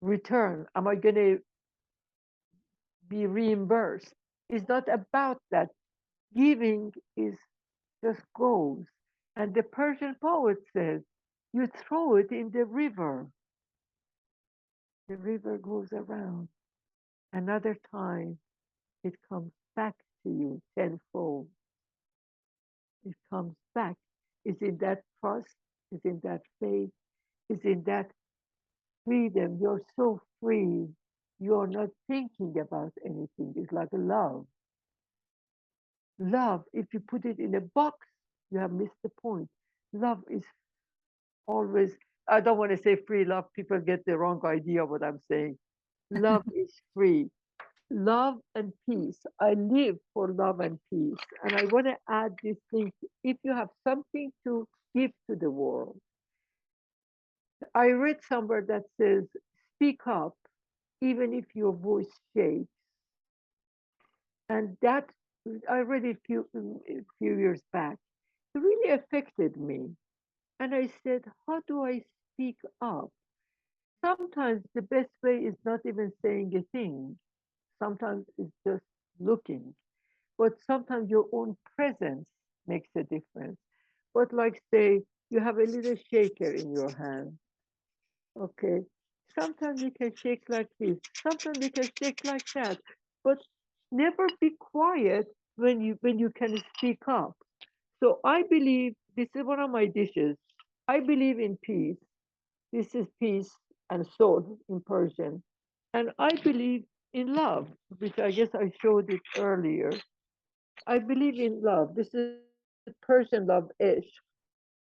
returned? Am I going to be reimbursed? It's not about that. Giving is just goes. And the Persian poet says, you throw it in the river. The river goes around. Another time, it comes back to you tenfold. It comes back. Is in that trust, is in that faith, is in that freedom. You're so free. You're not thinking about anything. It's like love. Love, if you put it in a box, you have missed the point. Love is always, I don't want to say free love. People get the wrong idea of what I'm saying. Love is free. Love and peace. I live for love and peace. And I want to add this thing. If you have something to give to the world, I read somewhere that says, speak up, even if your voice shakes. And that, I read it a few years back. It really affected me. And I said, how do I speak up? Sometimes the best way is not even saying a thing. Sometimes it's just looking. But sometimes your own presence makes a difference. But like say, you have a little shaker in your hand. Okay. Sometimes you can shake like this. Sometimes you can shake like that. But never be quiet when you can speak up. So I believe this is one of my dishes. I believe in peace. This is peace and soul in Persian. And I believe in love, which I guess I showed it earlier. I believe in love. This is Persian love, ish.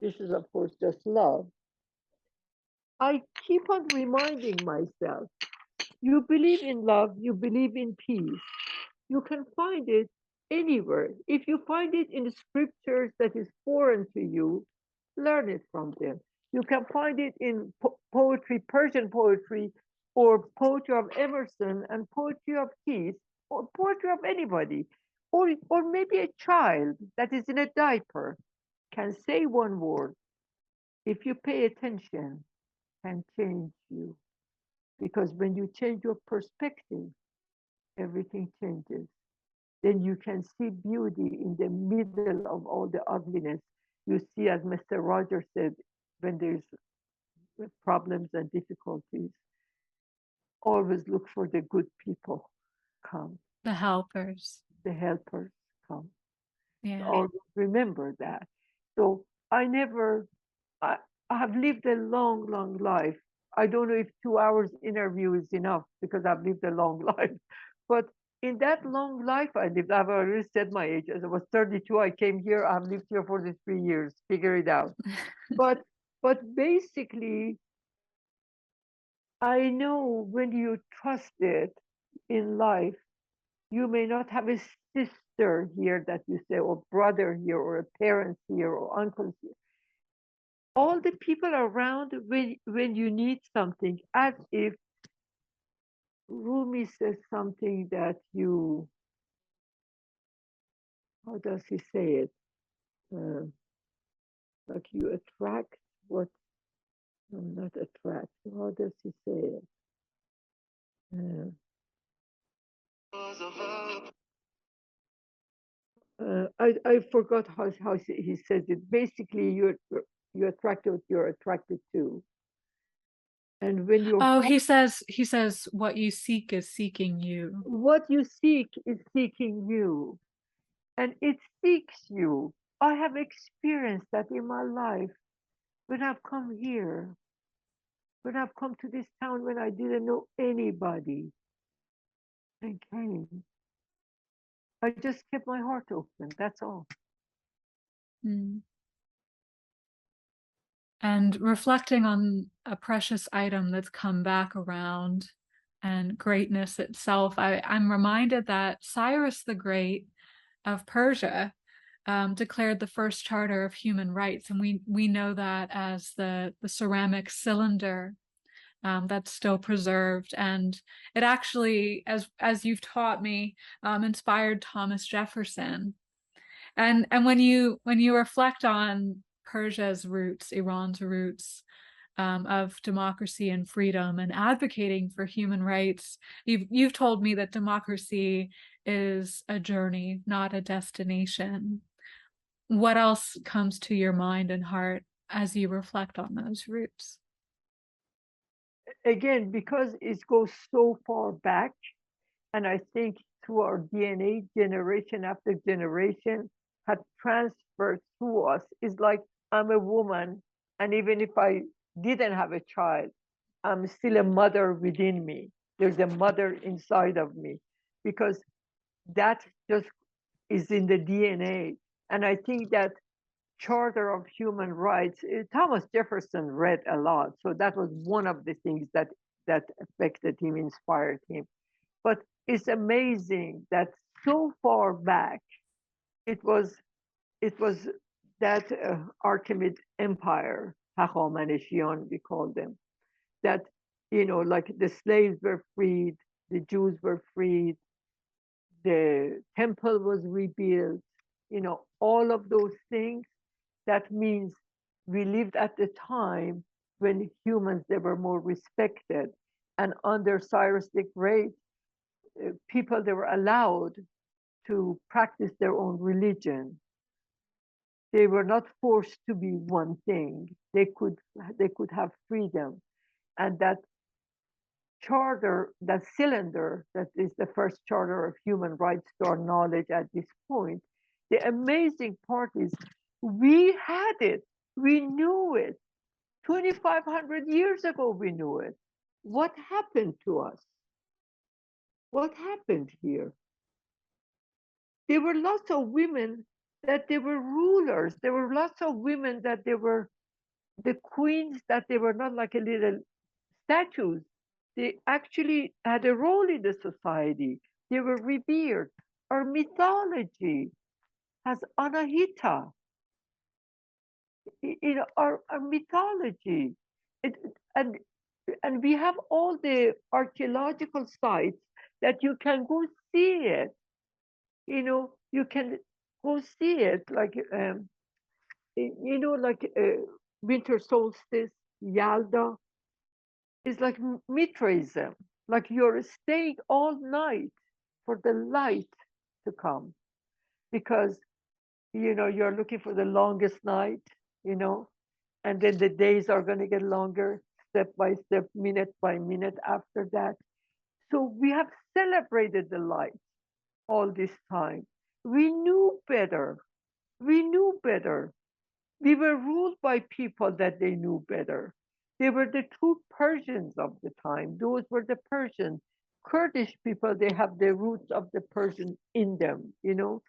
This is, of course, just love. I keep on reminding myself, you believe in love, you believe in peace. You can find it anywhere. If you find it in the scriptures that is foreign to you, learn it from them. You can find it in poetry, Persian poetry, or poetry of Emerson and poetry of Keats, or poetry of anybody, or maybe a child that is in a diaper can say one word. If you pay attention, can change you. Because when you change your perspective, everything changes. Then you can see beauty in the middle of all the ugliness. You see, as Mr. Rogers said, when there's problems and difficulties, always look for the good people come. The helpers. the helpers come. Yeah. Always remember that. So I never, I, I have lived a long, long life. I don't know if 2 hours interview is enough because I've lived a long life. But in that long life I lived, I've already said my age. As I was 32, I came here. I've lived here 43 years. Figure it out. But basically, I know when you trust it in life, you may not have a sister here that you say, or brother here, or a parent here, or uncle here. All the people around when you need something, as if Rumi says something that you, how does he say it? Like you attract what, no, not attract, how does he say it? I forgot how he says it. Basically, you attract what you're attracted to. And when your Oh, heart, he says what you seek is seeking you. what you seek is seeking you, and it seeks you. I have experienced that in my life when I've come here, when I've come to this town when I didn't know anybody and came. I just kept my heart open. That's all. Mm. And reflecting on a precious item that's come back around and greatness itself, I'm reminded that Cyrus the Great of Persia declared the first charter of human rights, and we know that as the ceramic cylinder that's still preserved, and it actually, as you've taught me, inspired Thomas Jefferson. And when you reflect on Persia's roots, Iran's roots, of democracy and freedom and advocating for human rights, you've told me that democracy is a journey, not a destination. What else comes to your mind and heart as you reflect on those roots? Again, because it goes so far back, and I think through our DNA, generation after generation had transferred through us. It's like I'm a woman, and even if I didn't have a child, I'm still a mother within me. There's a mother inside of me because that just is in the DNA. And I think that Charter of Human Rights, Thomas Jefferson read a lot, so that was one of the things that affected him, inspired him. But it's amazing that so far back, it was that Archimede Empire, Hachamaneshian, we call them, that, like the slaves were freed, the Jews were freed, the temple was rebuilt, all of those things. That means we lived at the time when humans, they were more respected. And under Cyrus the Great, people, they were allowed to practice their own religion. They were not forced to be one thing. They could have freedom. And that charter, that cylinder, that is the first charter of human rights to our knowledge at this point, the amazing part is we had it. We knew it. 2,500 years ago, we knew it. What happened to us? What happened here? There were lots of women that they were rulers. There were lots of women that they were the queens, that they were not like a little statues. They actually had a role in the society. They were revered. Our mythology has Anahita. Our mythology. It, and and we have all the archaeological sites that you can go see it. You can go see it, like like winter solstice, Yalda is like Mithraism, like you're staying all night for the light to come, because you're looking for the longest night, and then the days are going to get longer, step by step, minute by minute after that. So we have celebrated the light. all this time. We knew better. We knew better. We were ruled by people that they knew better. They were the true Persians of the time. Those were the Persians. Kurdish people, they have the roots of the Persian in them, you know.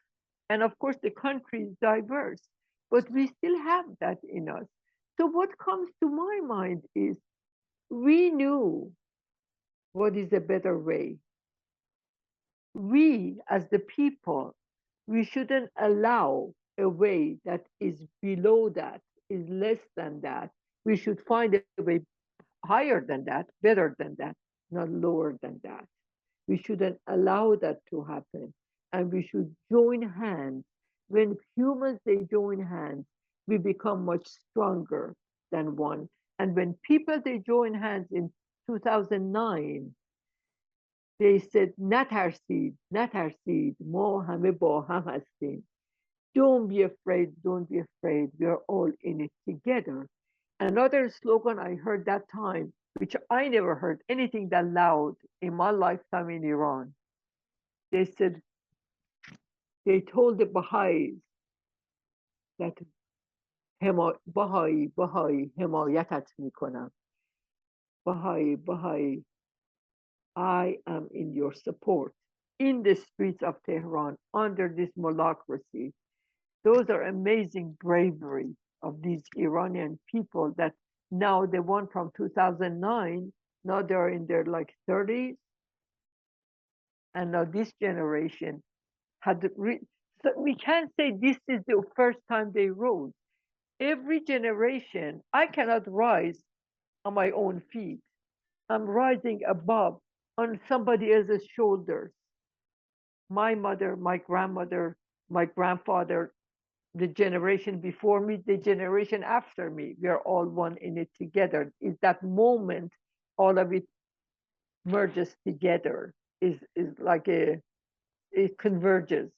And of course, the country is diverse, but we still have that in us. So, what comes to my mind is we knew what is a better way. We, as the people, we shouldn't allow a way that is below that, is less than that. We should find a way higher than that, better than that, not lower than that. We shouldn't allow that to happen. And we should join hands. When humans they join hands, we become much stronger than one. And when people they join hands in 2009, they said نترسید نترسید ما همه با هم هستیم. Don't be afraid, don't be afraid. We are all in it together. Another slogan I heard that time, which I never heard anything that loud in my lifetime in Iran. They said, they told the Baha'is that Baha'i, Baha'i, حمایتت میکنم. Baha'i, Baha'i, I am in your support in the streets of Tehran under this monocracy. Those are amazing bravery of these Iranian people that now the one from 2009, now they're in their like 30s. And now this generation had, so we can't say this is the first time they rose. Every generation, I cannot rise on my own feet. I'm rising above on somebody else's shoulders. My mother, my grandmother, my grandfather, the generation before me, the generation after me, we are all one in it together. Is that moment, all of it merges together, is like it converges.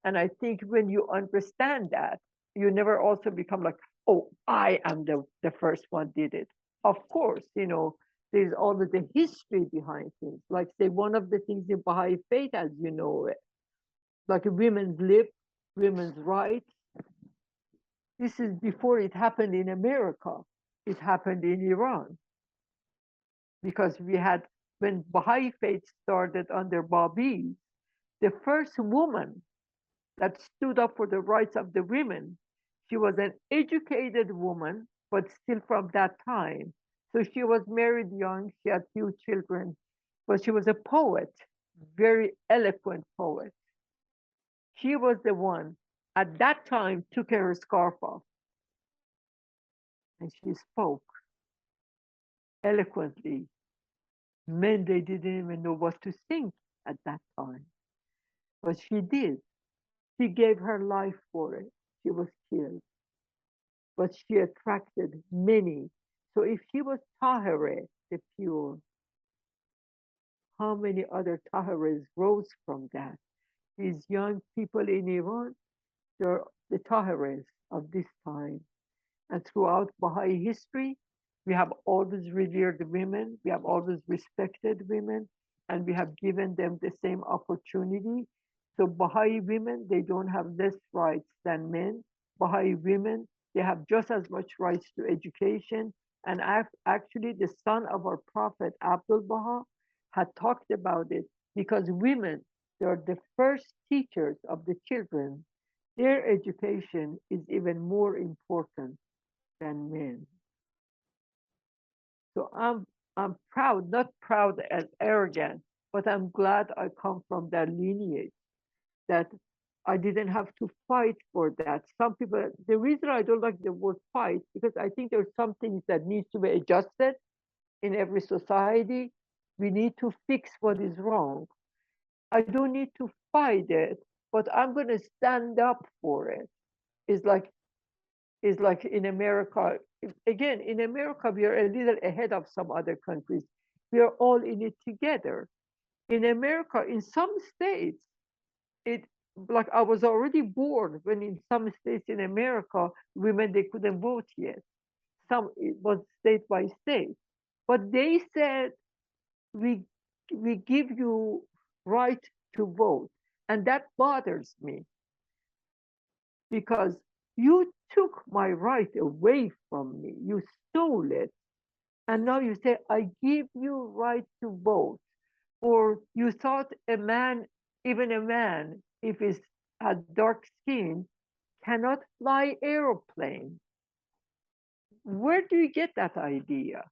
And I think when you understand that, you never also become like, oh, I am the first one did it. Of course, you know, there's always a history behind things. Like say one of the things in Baha'i faith, as you know, like women's lib, women's rights. This is before it happened in America. It happened in Iran. Because we had, when Baha'i faith started under Babis, the first woman that stood up for the rights of the women, she was an educated woman, but still from that time. So she was married young, she had few children, but she was a poet, very eloquent poet. She was the one at that time took her scarf off and she spoke eloquently. Men, they didn't even know what to think at that time. But she did. She gave her life for it. She was killed. But she attracted many. So if she was Tahereh, the pure, how many other Taherehs rose from that? These young people in Iran, they're the Taherehs of this time. And throughout Baha'i history, we have always revered women, we have always respected women, and we have given them the same opportunity. So Baha'i women, they don't have less rights than men. Baha'i women, they have just as much rights to education. And actually, the son of our prophet, Abdul Baha, had talked about it because women, they're the first teachers of the children. Their education is even more important than men. So I'm proud, not proud as arrogant, but I'm glad I come from that lineage, that I didn't have to fight for that. Some people, the reason I don't like the word fight, because I think there's some things that needs to be adjusted in every society. We need to fix what is wrong. I don't need to fight it, but I'm going to stand up for it. It's like in America. Again, in America, we are a little ahead of some other countries. We are all in it together. In America, in some states, it like I was already born when in some states in America, women they couldn't vote yet. Some it was state by state, but they said we we give you right to vote, And that bothers me because you took my right away from me. You stole it. And now you say, I give you right to vote. Or you thought a man, even a man, if he's had dark skin, cannot fly aeroplane. Where do you get that idea?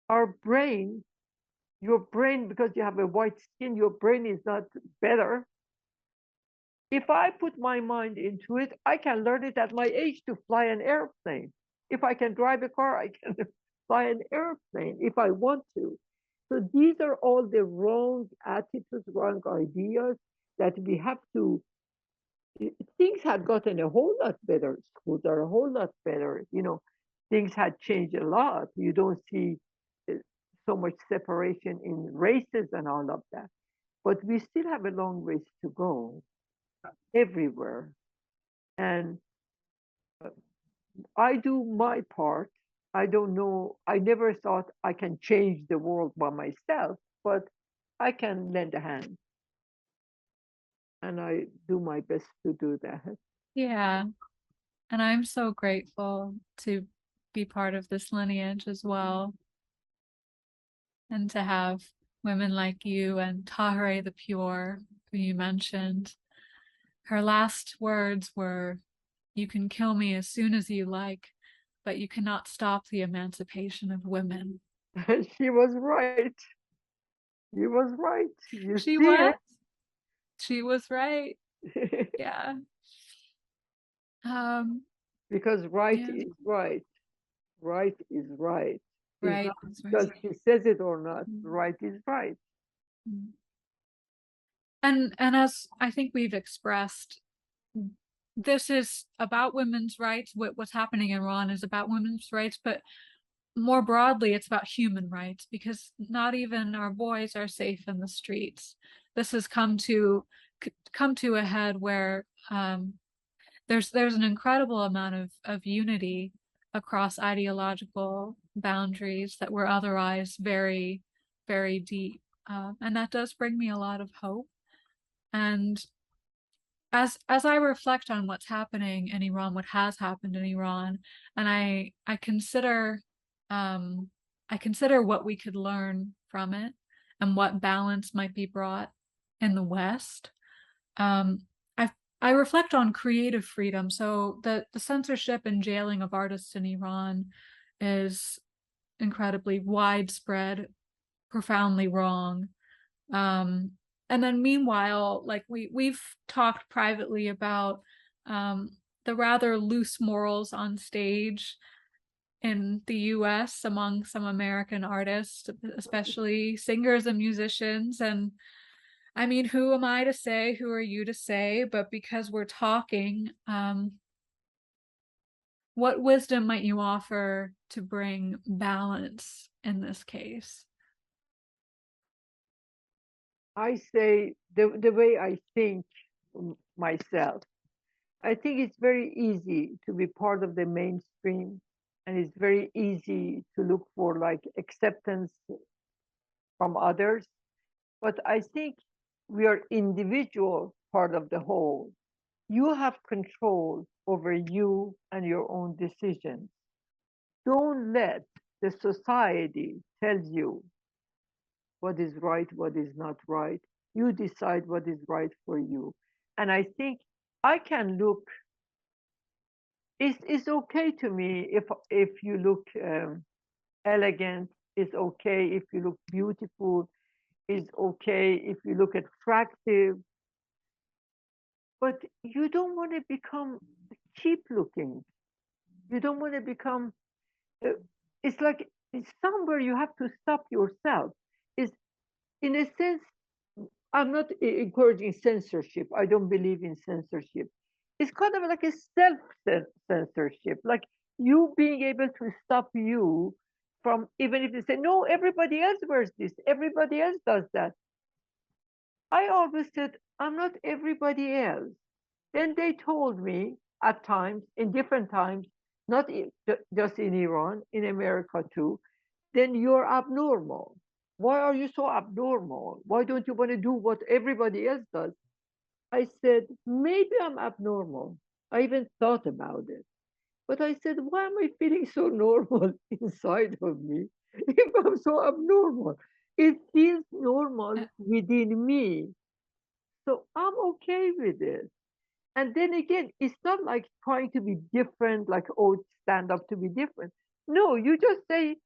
Our brain, your brain, because you have a white skin, your brain is not better. If I put my mind into it, I can learn it at my age to fly an airplane. If I can drive a car, I can fly an airplane if I want to. So these are all the wrong attitudes, wrong ideas that we have to. Things had gotten a whole lot better. Schools are a whole lot better. Things had changed a lot. You don't see uh, so much separation in races and all of that. But we still have a long ways to go everywhere. And I do my part. I don't know. I never thought I can change the world by myself, but I can lend a hand. And I do my best to do that. Yeah. And I'm so grateful to be part of this lineage as well. And to have women like you and Tahereh the Pure, who you mentioned. Her last words were, "You can kill me as soon as you like, but you cannot stop the emancipation of women." She was right. She was right. You She see was. She was right. it? Yeah. Um, Because right yeah, is right. Right is right. It's right. not That's because right. she says it or not. Mm. Right is right. And as I think we've expressed, this is about women's rights. What's happening in Iran is about women's rights, but more broadly, it's about human rights, because not even our boys are safe in the streets. This has come to a head where there's an incredible amount of unity across ideological boundaries that were otherwise very, very deep. And that does bring me a lot of hope. And as I reflect on what's happening in Iran, what has happened in Iran, and I consider what we could learn from it and what balance might be brought in the West. Um, I reflect on creative freedom. So the censorship and jailing of artists in Iran is incredibly widespread, profoundly wrong. Um, and then meanwhile, like we've talked privately about the rather loose morals on stage in the US among some American artists, especially singers and musicians. And I mean, who am I to say? Who are you to say? But because we're talking, what wisdom might you offer to bring balance in this case? I say the way I think myself. I think it's very easy to be part of the mainstream, and it's very easy to look for like acceptance from others. But I think we are individual part of the whole. You have control over you and your own decisions. Don't let the society tell you what is right, what is not right. You decide what is right for you. And I think I can look. It's okay to me if you look elegant. It's okay if you look beautiful. It's okay if you look attractive. But you don't want to become cheap looking. You don't want to become. Uh, it's like it's somewhere you have to stop yourself. Is in a sense, I'm not encouraging censorship. I don't believe in censorship. It's kind of like a self censorship, like you being able to stop you from, even if you say, no, everybody else wears this, everybody else does that. I always said, I'm not everybody else. Then they told me at times, in different times, not just in Iran, in America too, then you're abnormal. Why are you so abnormal? Why don't you want to do what everybody else does? I said, maybe I'm abnormal. I even thought about it. But I said, why am I feeling so normal inside of me if I'm so abnormal? It feels normal within me. So I'm okay with it. And then again, it's not like trying to be different, like, oh, stand up to be different. No, you just say,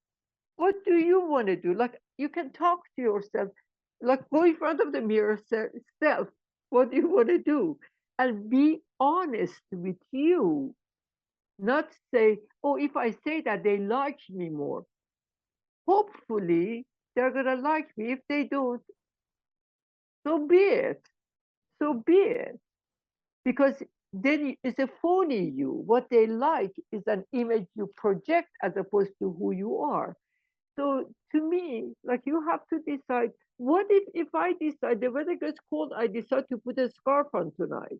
what do you want to do? Like, you can talk to yourself, like, go in front of the mirror, self, what do you want to do? And be honest with you, not say, oh, if I say that, they like me more. Hopefully, they're going to like me. If they don't, so be it. So be it. Because then it's a phony you. What they like is an image you project as opposed to who you are. So to me, like, you have to decide, what if I decide the weather gets cold, I decide to put a scarf on tonight.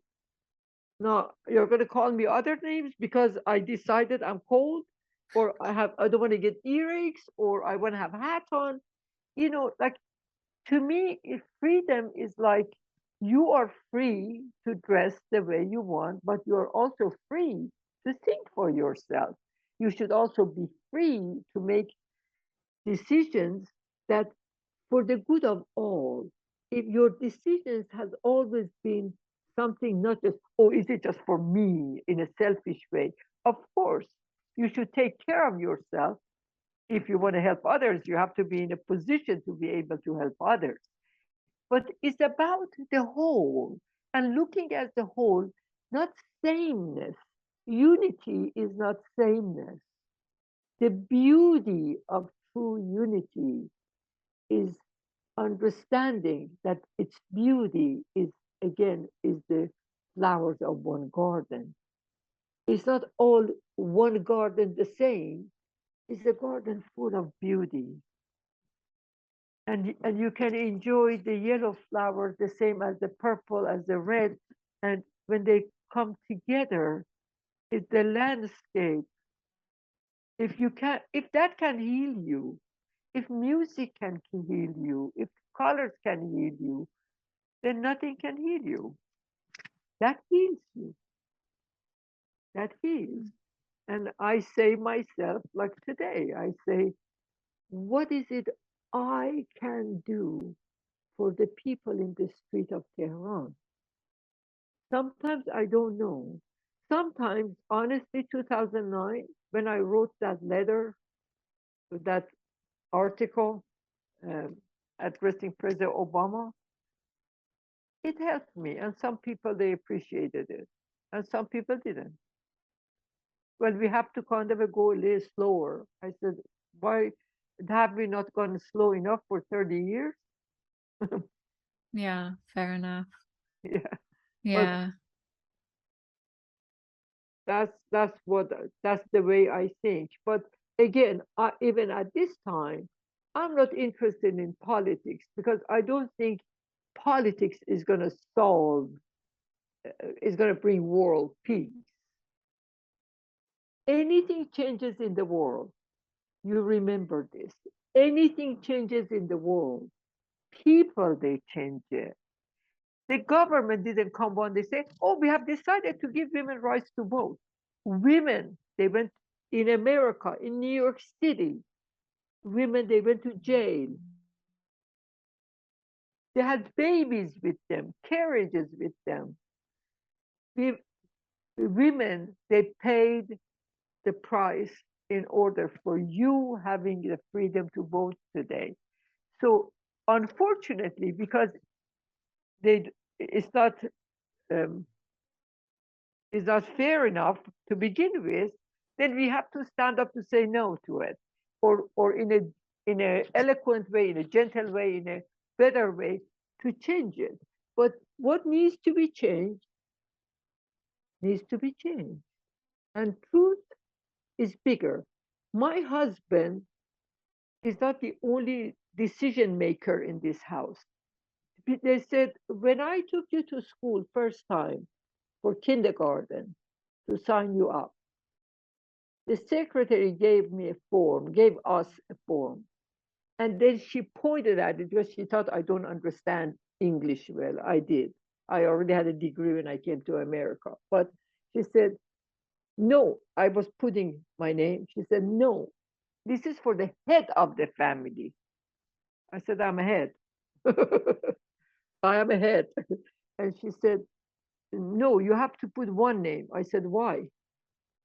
Now you're going to call me other names because I decided I'm cold, or I don't want to get earaches, or I want to have a hat on. Like, to me, if freedom is like, you are free to dress the way you want, but you're also free to think for yourself. You should also be free to make decisions that for the good of all. If your decisions has always been something, not just, oh, is it just for me in a selfish way? Of course, you should take care of yourself. If you want to help others, you have to be in a position to be able to help others. But it's about the whole and looking at the whole, not sameness. Unity is not sameness. The beauty of true unity is understanding that its beauty is, again, is the flowers of one garden. It's not all one garden the same. It's a garden full of beauty. And you can enjoy the yellow flowers the same as the purple, as the red. And when they come together, it's the landscape. If that can heal you, if music can heal you, if colors can heal you, then nothing can heal you. That heals you. That heals. And I say myself, like today, I say, what is it I can do for the people in the street of Tehran? Sometimes I don't know. Sometimes, honestly, 2009, when I wrote that letter, that article um, addressing President Obama, it helped me. And some people, they appreciated it. And some people didn't. Well, we have to kind of go a little slower. I said, why have we not gone slow enough for 30 years? Yeah, fair enough. Yeah, but Yeah. that's the way I think. But again, even at this time, I'm not interested in politics because I don't think politics is going to is going to bring world peace. Anything changes in the world, you remember this. Anything changes in the world, people, they change it. The government didn't come one day say, oh, we have decided to give women rights to vote. Women, they went in America, in New York City, women, they went to jail. They had babies with them, carriages with them. We, women, they paid the price in order for you having the freedom to vote today. So unfortunately, because it's not um, is not fair enough to begin with, then we have to stand up to say no to it, or in a eloquent way, in a gentle way, in a better way to change it. But what needs to be changed needs to be changed, and truth is bigger. My husband is not the only decision maker in this house. They said, when I took you to school first time for kindergarten to sign you up, the secretary gave me a form, gave us a form. And then she pointed at it because she thought I don't understand English well. I did. I already had a degree when I came to America. But she said, no, I was putting my name. She said, no, this is for the head of the family. I said, I'm a head. I am a head. And she said, no, you have to put one name. I said, why?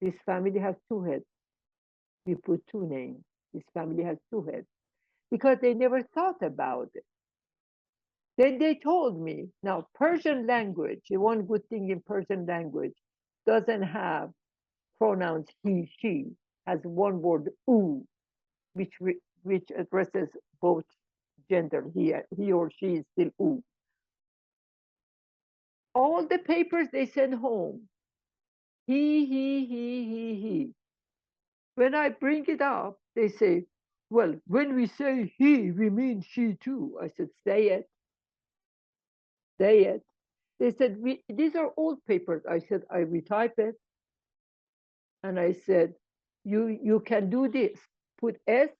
This family has two heads. We put two names. This family has two heads. Because they never thought about it. Then they told me, now Persian language, the one good thing in Persian language, doesn't have pronouns he, she, has one word u, which addresses both gender. He or she is still u. All the papers they send home, he. When I bring it up, they say, well, when we say he, we mean she too. I said, say it, say it. They said, these are old papers. I said, I retype it. And I said, you can do this. Put S/he.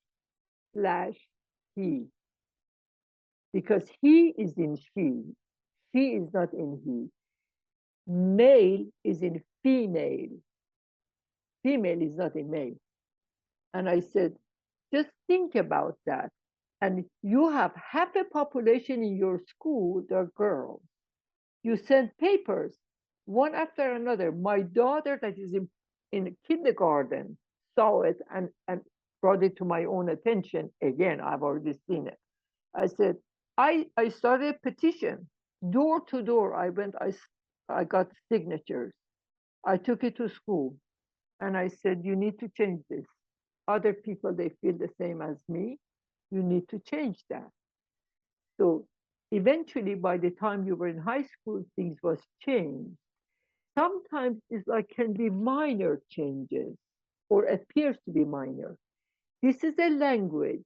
Because he is in she is not in he. Male is in female. Female is not in male. And I said, just think about that. And you have half a population in your school, they're girls. You send papers one after another. My daughter that is in kindergarten saw it and brought it to my own attention. Again, I've already seen it. I said, I started a petition. Door to door, I went, I got signatures. I took it to school and I said, you need to change this. Other people, they feel the same as me. You need to change that. So eventually, by the time you were in high school, things was changed. Sometimes it's like can be minor changes or appears to be minor. This is a language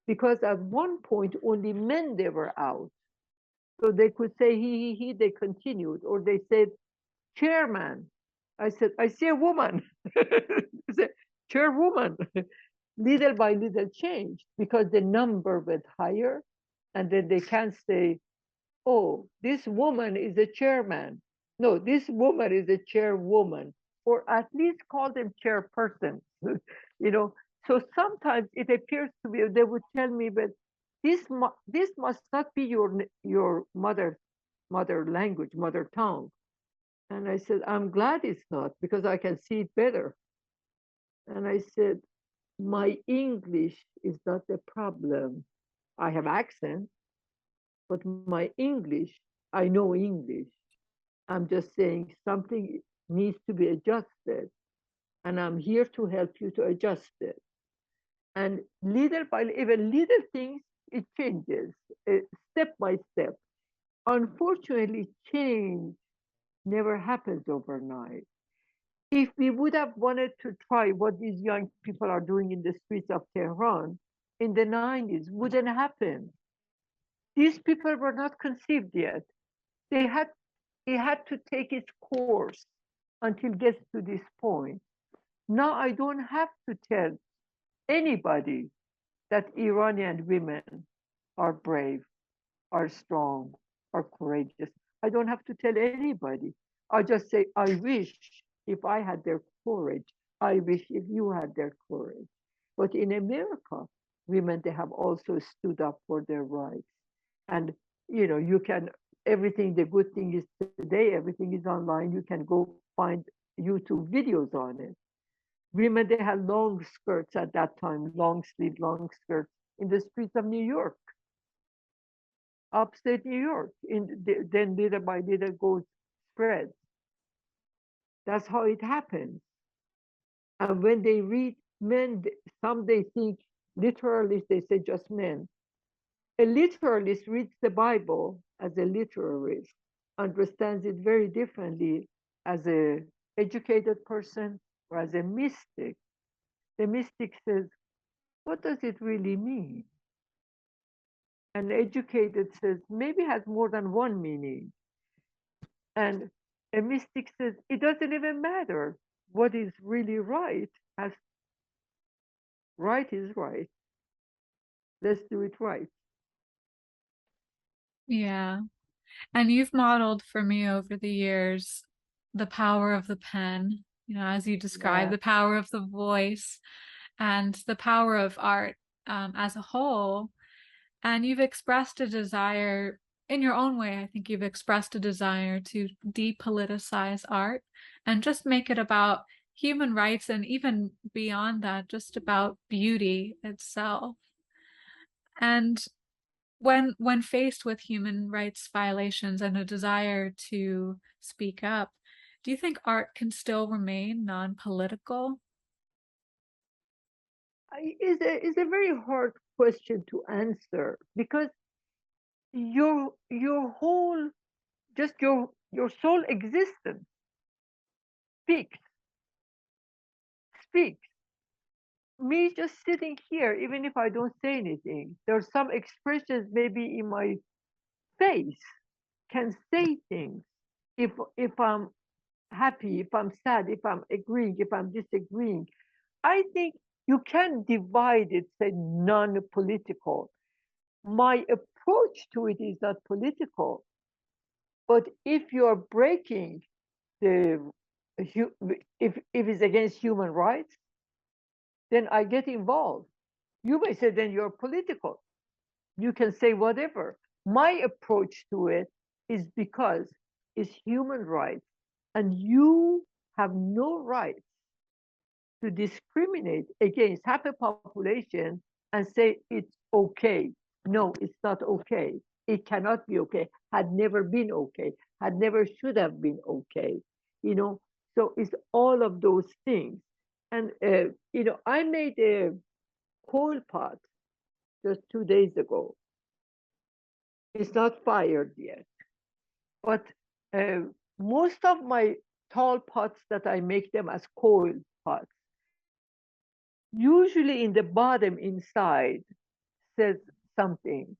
because at one point only men they were out. So they could say he, they continued, or they said chairman. I said, I see a woman. I said, chairwoman. Little by little changed because the number went higher. And then they can't say, oh, this woman is a chairman. No, this woman is a chairwoman, or at least call them chairperson. you know, so sometimes it appears to be they would tell me, but this must not be your mother language, mother tongue. And I said, I'm glad it's not because I can see it better. And I said, my English is not the problem. I have accent, but my English, I know English. I'm just saying something needs to be adjusted, and I'm here to help you to adjust it. And little by even little things, it changes step by step. Unfortunately, change never happens overnight. If we would have wanted to try what these young people are doing in the streets of Tehran in the 90s, wouldn't happen. These people were not conceived yet. They had it had to take its course until it gets to this point. Now I don't have to tell anybody that Iranian women are brave, are strong, are courageous. I don't have to tell anybody. I just say, I wish if I had their courage. I wish if you had their courage. But in America, women, they have also stood up for their rights. And, you can, everything, the good thing is today, everything is online. You can go find YouTube videos on it. Women, they had long skirts at that time, long sleeve, long skirts in the streets of New York, upstate New York. Then little by little goes spread. That's how it happens. And when they read men, some they think literalists, they say just men. A literalist reads the Bible as a literalist, understands it very differently as a educated person or as a mystic. The mystic says, what does it really mean? An educated says, maybe it has more than one meaning. And a mystic says, it doesn't even matter. What is really right is right. Let's do it right. Yeah. And you've modeled for me over the years the power of the pen, as you describe, Yeah. the power of the voice and the power of art as a whole. And you've expressed a desire in your own way. I think you've expressed a desire to depoliticize art and just make it about human rights and even beyond that, just about beauty itself. And when faced with human rights violations and a desire to speak up, do you think art can still remain non-political? Is a very hard question to answer because your whole just your sole existence speaks speaks. Me just sitting here, even if I don't say anything, there's some expressions maybe in my face can say things. If I'm happy, if I'm sad, if I'm agreeing, if I'm disagreeing, I think you can divide it, say non-political. My approach to it is not political, but if you're breaking the if it's against human rights, then I get involved. You may say then you're political. You can say whatever. My approach to it is because it's human rights, and you have no right to discriminate against half a population and say it's okay. No, it's not okay. It cannot be okay. Had never been okay. Had never should have been okay. You know, so it's all of those things. And I made a coal pot just 2 days ago. It's not fired yet, but uh, most of my tall pots that I make them as coal pots, usually in the bottom inside says something.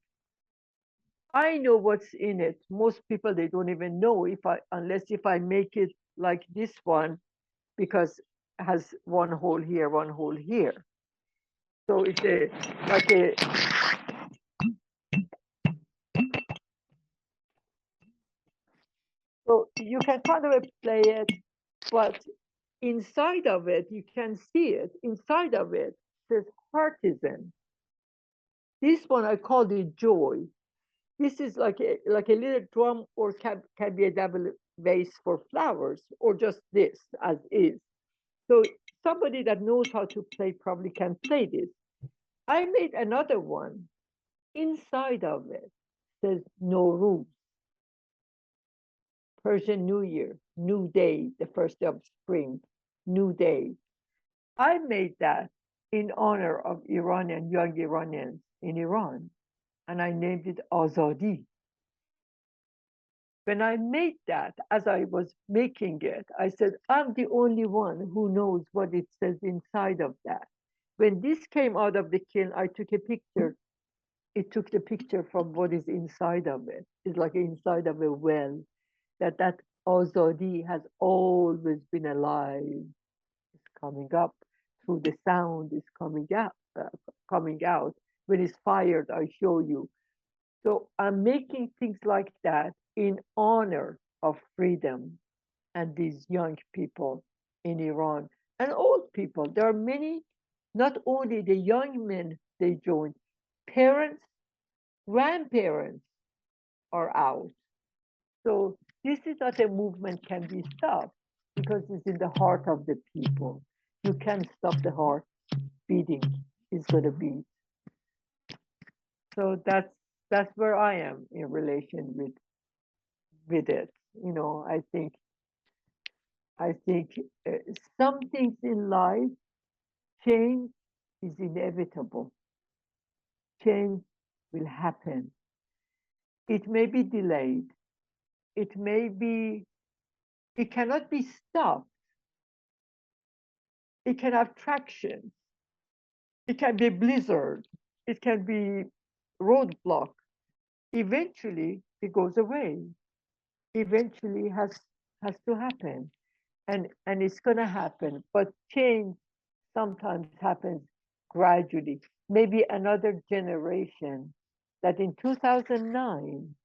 I know what's in it. Most people they don't even know if I make it like this one because it has one hole here, one hole here. So it's a like a so you can kind of play it, but inside of it you can see it. Inside of it says partisan. This one I called it joy. This is like a little drum, or can be a double vase for flowers, or just this as is. So somebody that knows how to play probably can play this. I made another one. Inside of it says no rules. Persian New Year, new day, the first day of spring, new day. I made that in honor of young Iranians in Iran, and I named it Azadi. When I made that, as I was making it, I said, I'm the only one who knows what it says inside of that. When this came out of the kiln, I took a picture. It took the picture from what is inside of it. It's like inside of a well, that Azadi has always been alive. It's coming up through the sound, is coming out. When it's fired, I show you. So I'm making things like that in honor of freedom and these young people in Iran and old people. There are many, not only the young men they joined, parents, grandparents are out. So this is not a movement can be stopped because it's in the heart of the people. You can't stop the heart beating. It's going to beat. So that's where I am in relation with it. I think uh, some things in life, change is inevitable. Change will happen. It may be delayed. It may be. It cannot be stopped. It can have traction. It can be blizzard. It can be roadblock. Eventually, it goes away. Eventually, has to happen, and it's going to happen. But change sometimes happens gradually. maybe another generation that in 2009,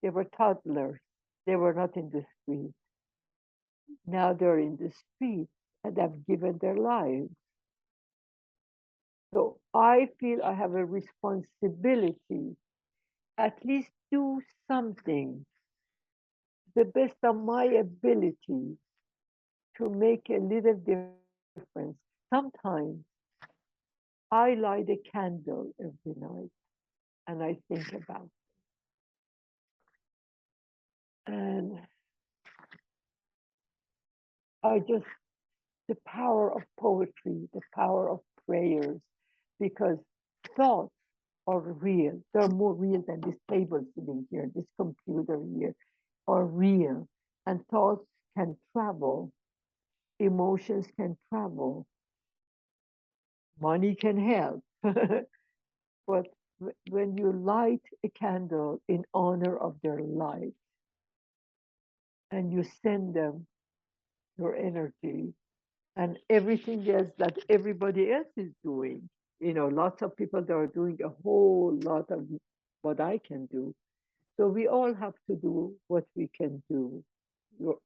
they were toddlers. They were not in the street. Now they're in the street and have given their lives. So I feel I have a responsibility, at least do something, the best of my ability to make a little difference. Sometimes I light a candle every night and I think about it. And I just, the power of poetry, the power of prayers, because thoughts are real. They're more real than this table sitting here, this computer here, are real. And thoughts can travel, emotions can travel, money can help. But when you light a candle in honor of their life and you send them your energy and everything else that everybody else is doing, lots of people that are doing a whole lot of what I can do. So we all have to do what we can do,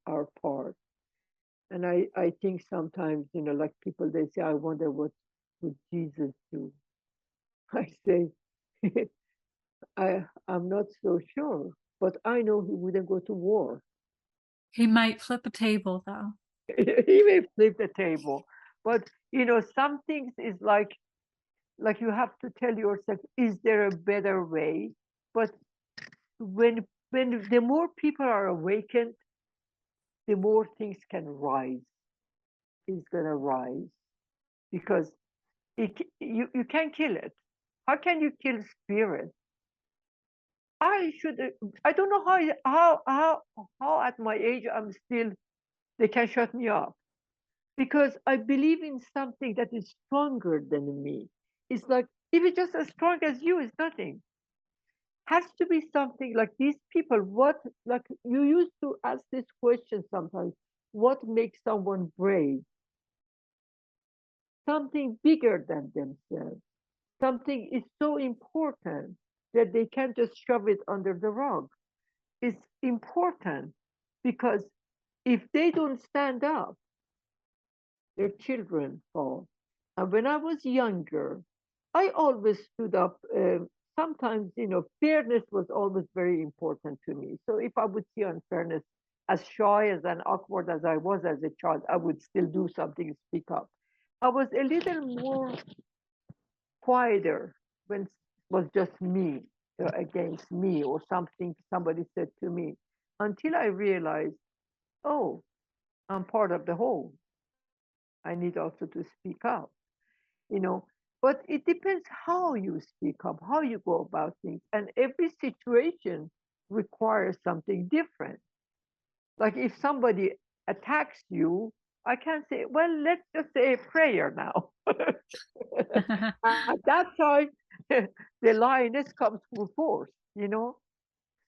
our part. And I think sometimes, like people, they say, I wonder what would Jesus do? I say, I'm not so sure, but I know he wouldn't go to war. He might flip a table, though. He may flip the table, but some things is like you have to tell yourself, is there a better way? But when the more people are awakened, the more things can rise. Is gonna rise because you can't kill it. How can you kill spirit? I don't know how at my age I'm still, they can shut me up because I believe in something that is stronger than me. It's like if it's just as strong as you, it's nothing. Has to be something like these people. What, like you used to ask this question sometimes, what makes someone brave? Something bigger than themselves. Something is so important that they can't just shove it under the rug. It's important because if they don't stand up, their children fall. And when I was younger, I always stood up. Sometimes, fairness was always very important to me. So if I would see unfairness, as shy as and awkward as I was as a child, I would still do something, speak up. I was a little more quieter when it was just me against me or something somebody said to me until I realized, oh, I'm part of the whole. I need also to speak up, you know. But it depends how you speak up, how you go about things. And every situation requires something different. Like if somebody attacks you, I can't say, well, let's just say a prayer now. At that time, the lioness comes full force, you know?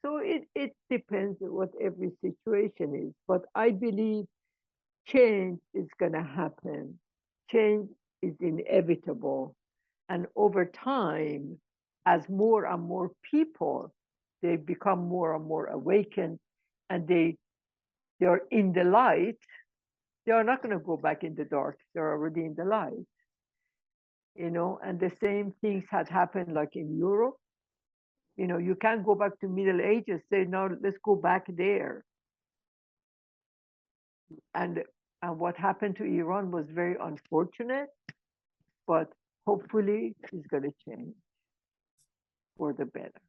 So it depends on what every situation is. But I believe change is going to happen. Change is inevitable. And over time, as more and more people, they become more and more awakened and they're in the light, they are not going to go back in the dark. They're already in the light, and the same things had happened like in Europe. You can't go back to Middle Ages, say, no, let's go back there. And what happened to Iran was very unfortunate, but hopefully it's going to change for the better.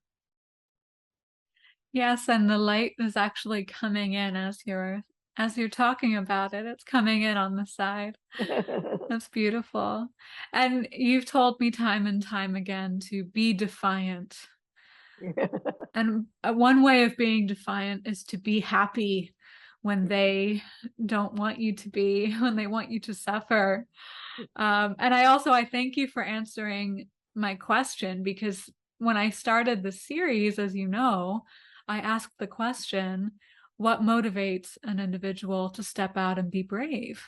Yes, and the light is actually coming in as you're talking about it. It's coming in on the side. That's beautiful. And you've told me time and time again to be defiant. And one way of being defiant is to be happy when they don't want you to be, when they want you to suffer. And I thank you for answering my question, because when I started the series, as you know, I asked the question, what motivates an individual to step out and be brave?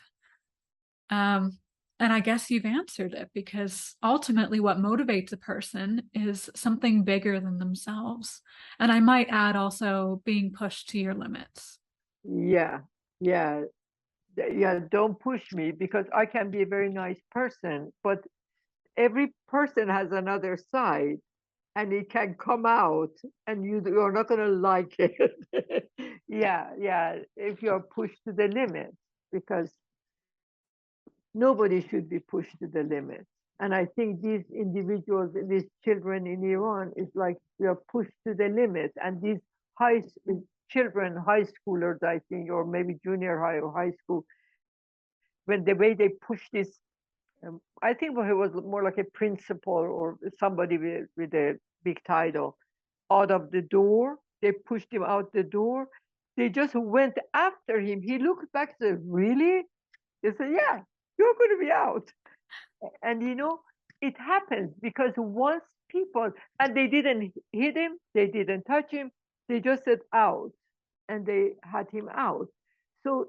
And I guess you've answered it, because ultimately what motivates a person is something bigger than themselves. And I might add also being pushed to your limits. Yeah, yeah, yeah. Don't push me, because I can be a very nice person, but every person has another side, and it can come out, and you're not going to like it. Yeah, yeah. If you're pushed to the limit, because nobody should be pushed to the limit. And I think these individuals, these children in Iran, is like we are pushed to the limit. And these high children, high schoolers, I think, or maybe junior high or high school, when the way they push this, I think he was more like a principal or somebody with a big title, out of the door. They pushed him out the door. They just went after him. He looked back and said, "Really?" They said, "Yeah, you're going to be out." And it happens because once people, and they didn't hit him, they didn't touch him, they just said out, and they had him out. So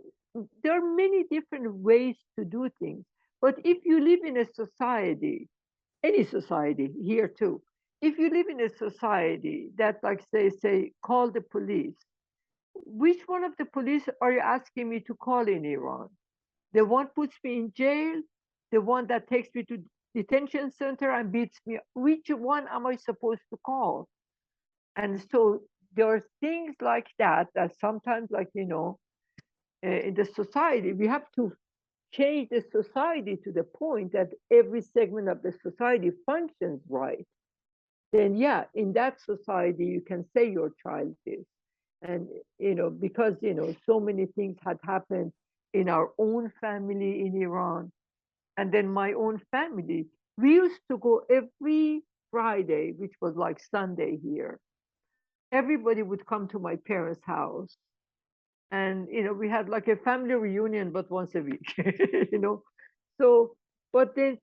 there are many different ways to do things. But if you live in a society, any society here too, if you live in a society that, like, say call the police, which one of the police are you asking me to call in Iran? The one puts me in jail, the one that takes me to detention center and beats me. Which one am I supposed to call? And so there are things like that that sometimes, like, in the society, we have to change the society to the point that every segment of the society functions right. Then, yeah, in that society, you can say your child is. And, because, so many things had happened in our own family in Iran. And then my own family, we used to go every Friday, which was like Sunday here. Everybody would come to my parents' house. And, we had like a family reunion, but once a week, you know. So, but then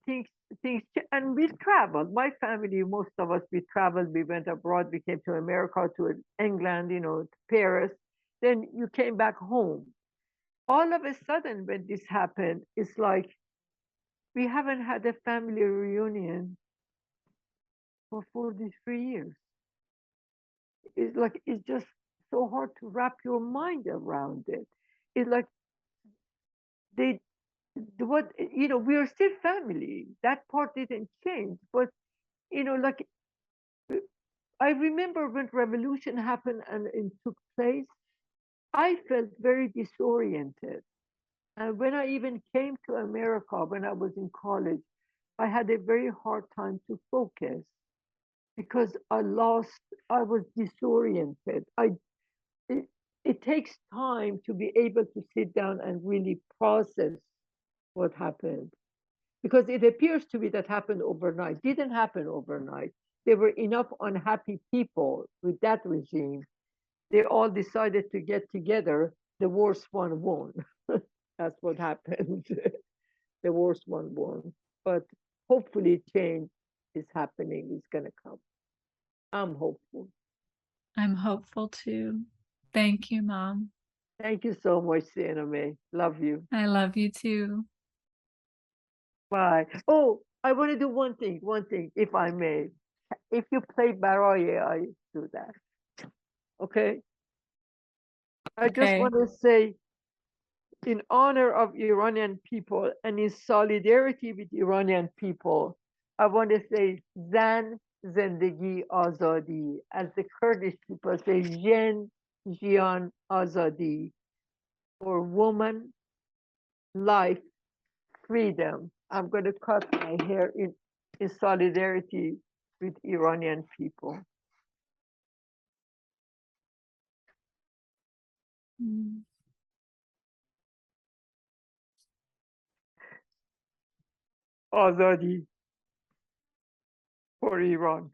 and we traveled. My family, most of us, we traveled. We went abroad. We came to America, to England, to Paris. Then you came back home. All of a sudden, when this happened, it's like we haven't had a family reunion for 43 years. It's just so hard to wrap your mind around it. It's like they, we are still family. That part didn't change. But, like, I remember when revolution happened and it took place, I felt very disoriented. And when I even came to America, when I was in college, I had a very hard time to focus because I was disoriented. It, it takes time to be able to sit down and really process what happened, because it appears to me that happened overnight. Didn't happen overnight. There were enough unhappy people with that regime. They all decided to get together. The worst one won. That's what happened. The worst one won. But hopefully change is happening. It's going to come. I'm hopeful. I'm hopeful too. Thank you, Mom. Thank you so much, Sienna Mae. Love you. I love you too. Bye. Oh, I want to do one thing, if I may. If you play Bahereh, I do that. Okay? I just Okay. want to say, in honor of Iranian people and in solidarity with Iranian people, I want to say Zan zendegi azadi, as the Kurdish people say, Jen jian azadi, or woman, life, freedom. I'm going to cut my hair in solidarity with Iranian people. Mm. Azadi for Iran.